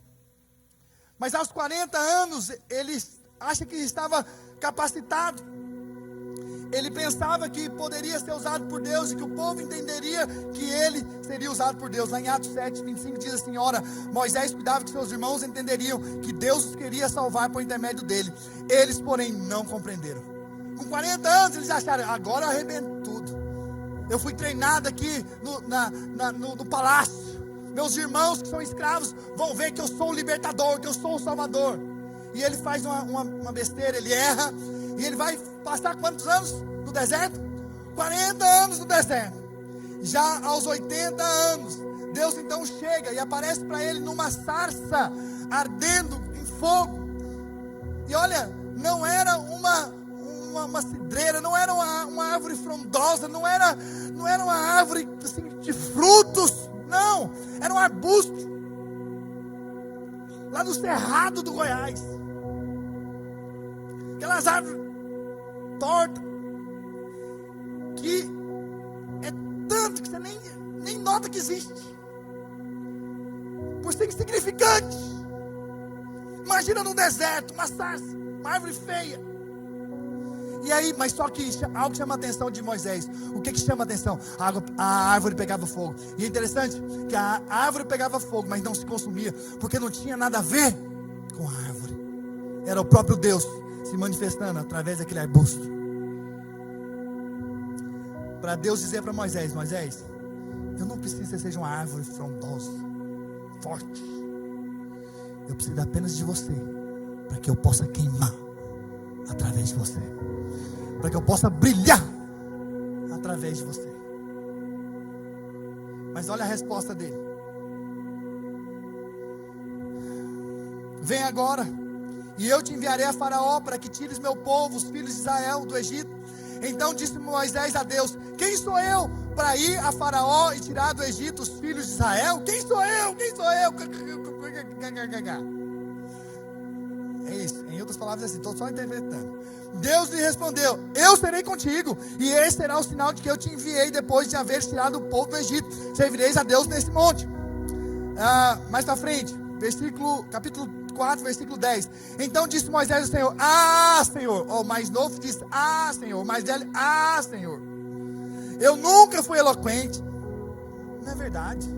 Mas aos 40 anos, ele acha que estava capacitado. Ele pensava que poderia ser usado por Deus e que o povo entenderia que ele seria usado por Deus. Lá em Atos 7, 25 diz assim, ora, Moisés cuidava que seus irmãos entenderiam que Deus os queria salvar por intermédio dele. Eles, porém, não compreenderam. Com 40 anos, eles acharam, agora eu arrebento tudo. Eu fui treinado aqui no palácio. Meus irmãos que são escravos vão ver que eu sou o libertador, que eu sou o salvador. E ele faz uma besteira, ele erra. E ele vai passar quantos anos no deserto? 40 anos no deserto. Já aos 80 anos, Deus então chega e aparece para ele numa sarça ardendo em fogo. E olha, não era uma cidreira, não era uma árvore frondosa, não era uma árvore assim, de frutos, não, era um arbusto lá no cerrado do Goiás. Aquelas árvores tortas que é tanto que você nem nota que existe, por ser insignificante. Imagina no deserto, uma sarça, uma árvore feia. E aí, mas só que algo chama a atenção de Moisés. O que chama a atenção? A árvore pegava fogo. E é interessante que a árvore pegava fogo, mas não se consumia, porque não tinha nada a ver com a árvore. Era o próprio Deus se manifestando através daquele arbusto. Para Deus dizer para Moisés, Moisés, eu não preciso que você seja uma árvore frondosa, forte. Eu preciso apenas de você, para que eu possa queimar através de você, para que eu possa brilhar através de você. Mas olha a resposta dele. Vem agora, e eu te enviarei a Faraó para que tires meu povo, os filhos de Israel, do Egito. Então disse Moisés a Deus, quem sou eu para ir a Faraó e tirar do Egito os filhos de Israel? Quem sou eu? Quem sou eu? É isso, em outras palavras assim, estou só interpretando. Deus lhe respondeu, eu serei contigo, e esse será o sinal de que eu te enviei depois de haver tirado o povo do Egito. Servireis a Deus nesse monte. Mais para frente, capítulo 4, versículo 10. Então disse Moisés ao Senhor, Senhor. O mais novo disse, Senhor. O mais velho, Senhor. Eu nunca fui eloquente. Não é verdade.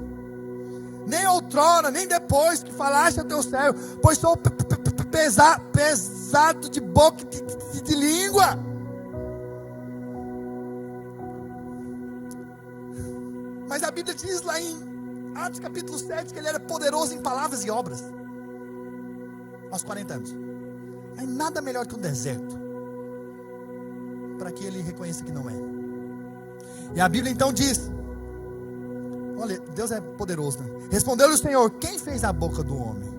Nem outrora, nem depois que falaste ao teu servo, pois sou pesado de boca e de língua. Mas a Bíblia diz lá em Atos capítulo 7 que ele era poderoso em palavras e obras. Aos 40 anos. Aí nada melhor que um deserto para que ele reconheça que não é. E a Bíblia então diz: olha, Deus é poderoso, né? Respondeu-lhe o Senhor: quem fez a boca do homem?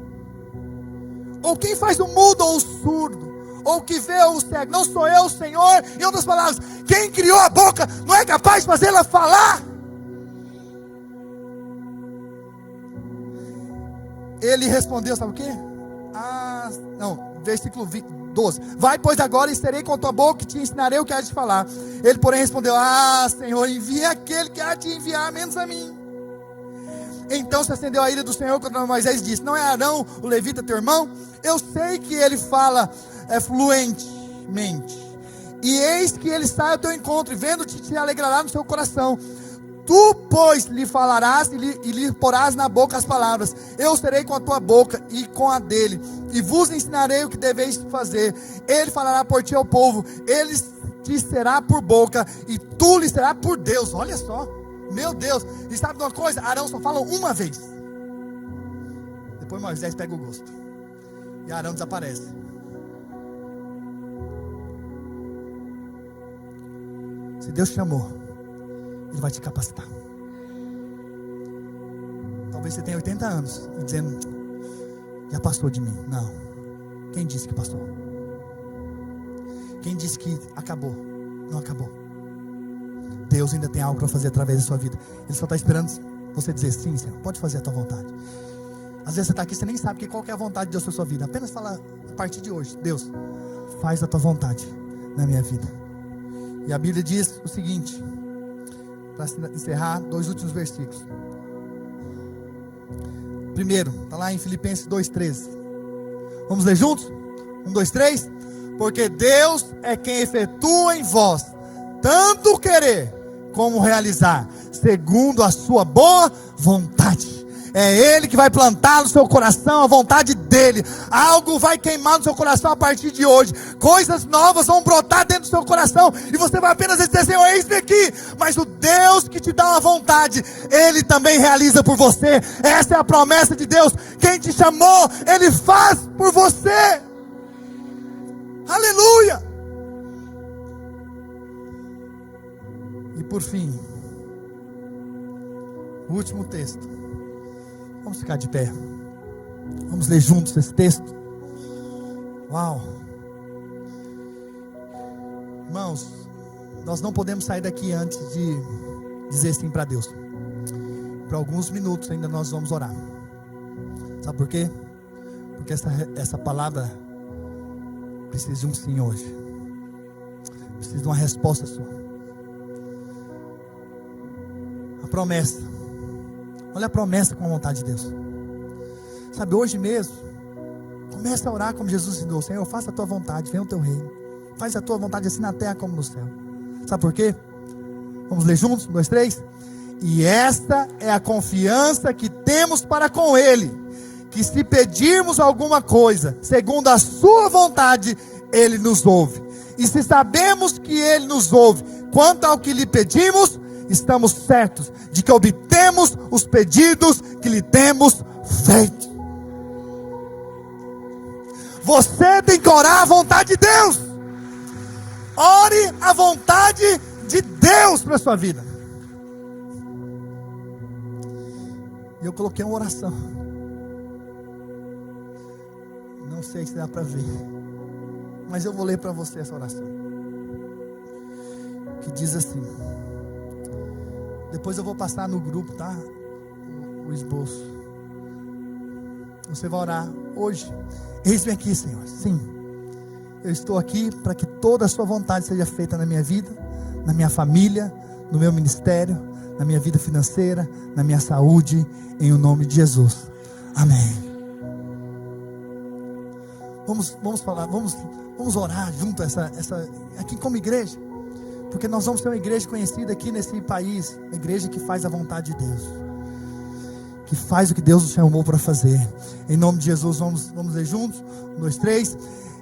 Ou quem faz o mudo ou o surdo? Ou que vê ou o cego? Não sou eu, Senhor? Em outras palavras, quem criou a boca não é capaz de fazê-la falar? Ele respondeu, sabe o quê? Versículo 12. Vai, pois, agora e serei com a tua boca e te ensinarei o que há de falar. Ele, porém, respondeu: Senhor, envia aquele que há de enviar, menos a mim. Então se acendeu a ira do Senhor contra Moisés e disse: não é Arão, o levita, teu irmão? Eu sei que ele fala fluentemente. E eis que ele sai ao teu encontro, e vendo-te, te alegrará no seu coração. Tu, pois, lhe falarás e lhe porás na boca as palavras. Eu serei com a tua boca e com a dele, e vos ensinarei o que deveis fazer. Ele falará por ti ao povo, ele te será por boca, e tu lhe serás por Deus. Olha só, meu Deus. E sabe de uma coisa? Arão só fala uma vez. Depois Moisés pega o gosto, e Arão desaparece. Se Deus te chamou, Ele vai te capacitar. Talvez você tenha 80 anos e dizendo: já passou de mim. Não. Quem disse que passou? Quem disse que acabou? Não acabou. Deus ainda tem algo para fazer através da sua vida. Ele só está esperando você dizer: sim, Senhor, pode fazer a tua vontade. Às vezes você está aqui, você nem sabe qual que é a vontade de Deus para a sua vida. Apenas fala a partir de hoje: Deus, faz a tua vontade na minha vida. E a Bíblia diz o seguinte, para encerrar, 2 últimos versículos. Primeiro, está lá em Filipenses 2,13. Vamos ler juntos? 1, 2, 3. Porque Deus é quem efetua em vós tanto querer como realizar, segundo a sua boa vontade. É Ele que vai plantar no seu coração a vontade dEle. Algo vai queimar no seu coração a partir de hoje. Coisas novas vão brotar dentro do seu coração. E você vai apenas dizer: Senhor, eis-me aqui. Mas o Deus que te dá uma vontade, Ele também realiza por você. Essa é a promessa de Deus. Quem te chamou, Ele faz por você. Aleluia. E por fim, o último texto. Vamos ficar de pé. Vamos ler juntos esse texto. Uau. Irmãos, nós não podemos sair daqui antes de dizer sim para Deus. Por alguns minutos ainda nós vamos orar. Sabe por quê? Porque essa palavra precisa de um sim hoje. Precisa de uma resposta sua. A promessa. Olha a promessa com a vontade de Deus. Sabe, hoje mesmo, comece a orar como Jesus ensinou: Senhor, faça a tua vontade, venha o teu reino. Faz a tua vontade assim na terra como no céu. Sabe por quê? Vamos ler juntos? 1, 2, 3. E esta é a confiança que temos para com Ele, que se pedirmos alguma coisa segundo a sua vontade, Ele nos ouve. E se sabemos que Ele nos ouve quanto ao que lhe pedimos, estamos certos de que obtemos os pedidos que lhe temos feito. Você tem que orar a vontade de Deus. Ore a vontade de Deus para a sua vida. E eu coloquei uma oração. Não sei se dá para ver, mas eu vou ler para você essa oração, que diz assim. Depois eu vou passar no grupo, tá? O esboço. Você vai orar hoje. Eis-me aqui, Senhor. Sim, eu estou aqui para que toda a sua vontade seja feita na minha vida, na minha família, no meu ministério, na minha vida financeira, na minha saúde, em o nome de Jesus. Amém. Vamos falar, vamos orar junto aqui como igreja. Porque nós vamos ter uma igreja conhecida aqui nesse país. Uma igreja que faz a vontade de Deus, que faz o que Deus nos chamou para fazer. Em nome de Jesus, vamos ler juntos. 1, 2, 3.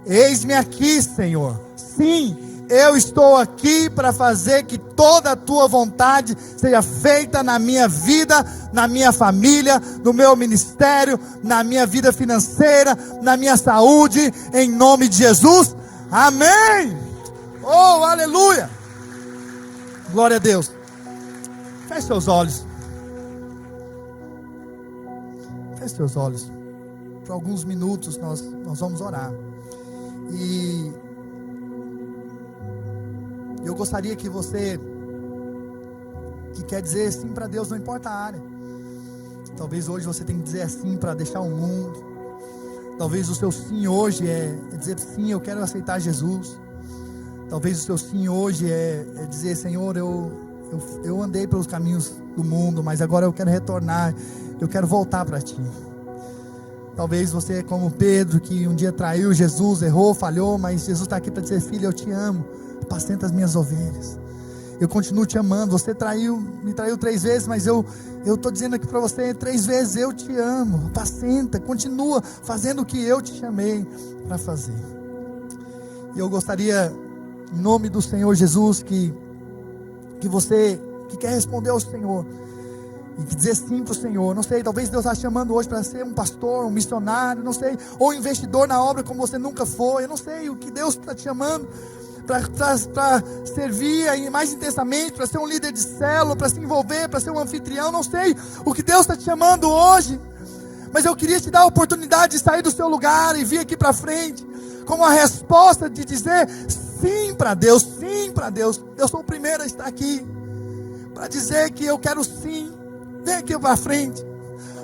Eis-me aqui, Senhor. Sim, eu estou aqui para fazer que toda a tua vontade seja feita na minha vida, na minha família, no meu ministério, na minha vida financeira, na minha saúde, em nome de Jesus. Amém. Oh, aleluia. Glória a Deus. Feche seus olhos. Feche seus olhos. Por alguns minutos nós vamos orar. E eu gostaria que você que quer dizer sim para Deus, não importa a área. Talvez hoje você tenha que dizer sim para deixar o mundo. Talvez o seu sim hoje é dizer sim, eu quero aceitar Jesus. Talvez o seu sim hoje é dizer, Senhor, eu andei pelos caminhos do mundo, mas agora eu quero retornar, eu quero voltar para Ti. Talvez você é como Pedro, que um dia traiu Jesus, errou, falhou, mas Jesus está aqui para dizer, filho, eu te amo, apacenta as minhas ovelhas, eu continuo te amando. Você me traiu 3 vezes, mas eu estou dizendo aqui para você, 3 vezes eu te amo, apacenta, continua fazendo o que eu te chamei para fazer. E eu gostaria, em nome do Senhor Jesus, que você que quer responder ao Senhor, e que dizer sim para o Senhor, não sei, talvez Deus está te chamando hoje para ser um pastor, um missionário, não sei, ou um investidor na obra como você nunca foi, eu não sei o que Deus está te chamando, para servir mais intensamente, para ser um líder de célula, para se envolver, para ser um anfitrião, não sei o que Deus está te chamando hoje, mas eu queria te dar a oportunidade de sair do seu lugar e vir aqui para frente, como a resposta de dizer sim para Deus, sim para Deus. Eu sou o primeiro a estar aqui, para dizer que eu quero sim. Vem aqui para frente.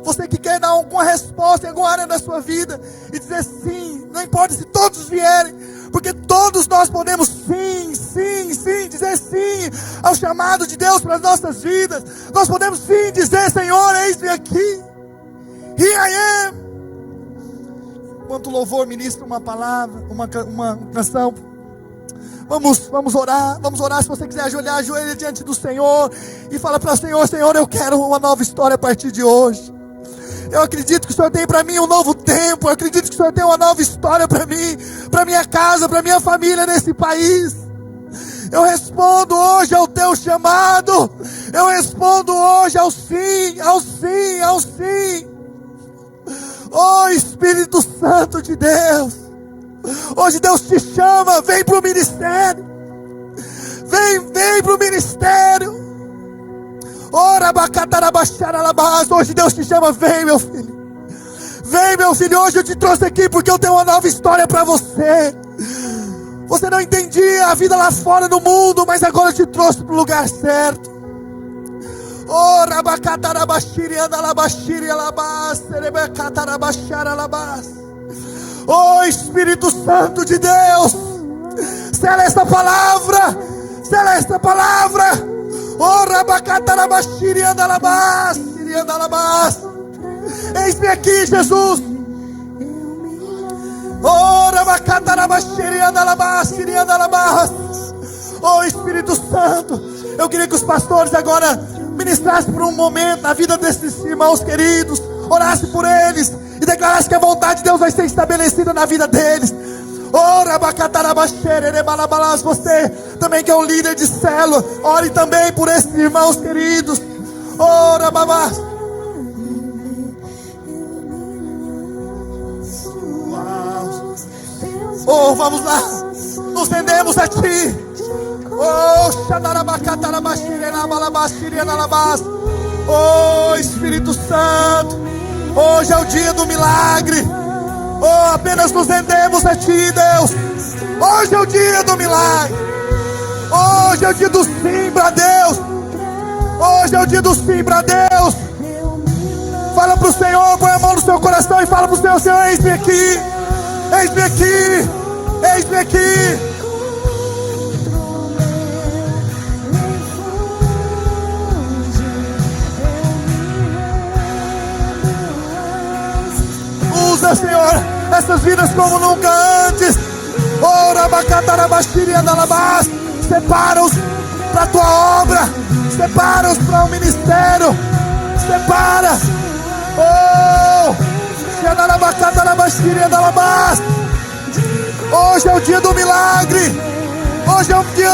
Você que quer dar alguma resposta em alguma área da sua vida e dizer sim, não importa se todos vierem, porque todos nós podemos sim, dizer sim ao chamado de Deus para as nossas vidas. Nós podemos sim dizer, Senhor, eis-me aqui, here I am. Enquanto o louvor ministra uma palavra, uma canção, vamos orar. Se você quiser ajoelha diante do Senhor e fala para o Senhor, Senhor, eu quero uma nova história a partir de hoje. Eu acredito que o Senhor tem para mim um novo tempo. Eu acredito que o Senhor tem uma nova história para mim, para minha casa, para minha família nesse país. Eu respondo hoje ao teu chamado. Eu respondo hoje ao sim, ao sim, ao sim. Oh Espírito Santo de Deus, hoje Deus te chama, vem para o ministério. Vem para o ministério. Hoje Deus te chama, vem meu filho. Vem meu filho, hoje eu te trouxe aqui porque eu tenho uma nova história para você. Você não entendia a vida lá fora no mundo, mas agora eu te trouxe para o lugar certo. Oh Espírito Santo de Deus, sela esta palavra, sela esta palavra. Eis-me aqui, Jesus. Oh Espírito Santo, eu queria que os pastores agora ministrassem por um momento na vida desses irmãos queridos, orassem por eles e declarassem que a vontade de Deus vai ser estabelecida na vida deles. Você também que é um líder de célula, ore também por esses irmãos queridos. Oh, vamos lá, nos rendemos a Ti. Oh Espírito Santo, hoje é o dia do milagre. Oh, apenas nos rendemos a Ti, Deus. Hoje é o dia do milagre. Hoje é o dia do sim para Deus. Hoje é o dia do sim para Deus. Fala para o Senhor, põe a mão no seu coração e fala para o Senhor, Senhor, eis-me aqui. Eis-me aqui. Eis-me aqui. Usa, Senhor, essas vidas como nunca antes. Separa-os para a Tua obra. Separa-os para o ministério. Separa. Hoje é o dia do milagre. Hoje é um dia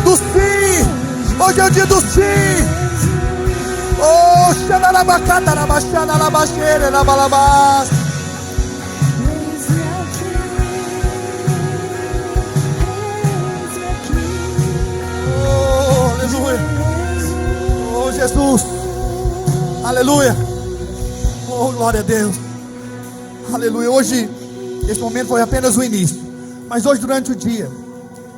do sim. Hoje é o dia do sim. Oh, xanalabacata, labaxana, labaxeira, labalabás. Oh, aleluia. Oh, Jesus. Aleluia. Oh, glória a Deus. Aleluia. Hoje, esse momento foi apenas o início. Mas hoje, durante o dia,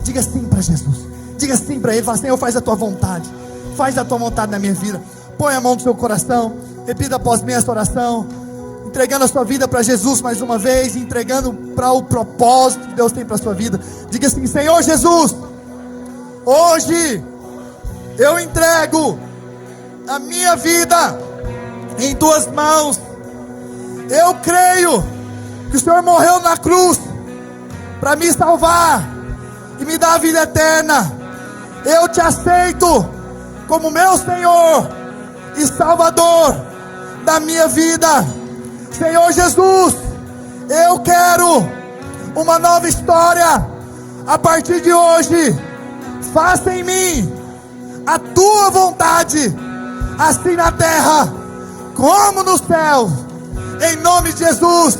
diga sim para Jesus. Diga sim para Ele. Fala, Senhor, faz a tua vontade. Faz a tua vontade na minha vida. Põe a mão no seu coração. Repita após mim essa oração. Entregando a sua vida para Jesus mais uma vez. Entregando para o propósito que Deus tem para a sua vida. Diga assim, Senhor Jesus, hoje eu entrego a minha vida em tuas mãos. Eu creio que o Senhor morreu na cruz para me salvar e me dar a vida eterna. Eu te aceito como meu Senhor e Salvador da minha vida. Senhor Jesus, eu quero uma nova história a partir de hoje. Faça em mim a tua vontade, assim na terra como no céu, em nome de Jesus.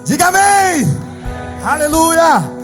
Diga amém. Aleluia.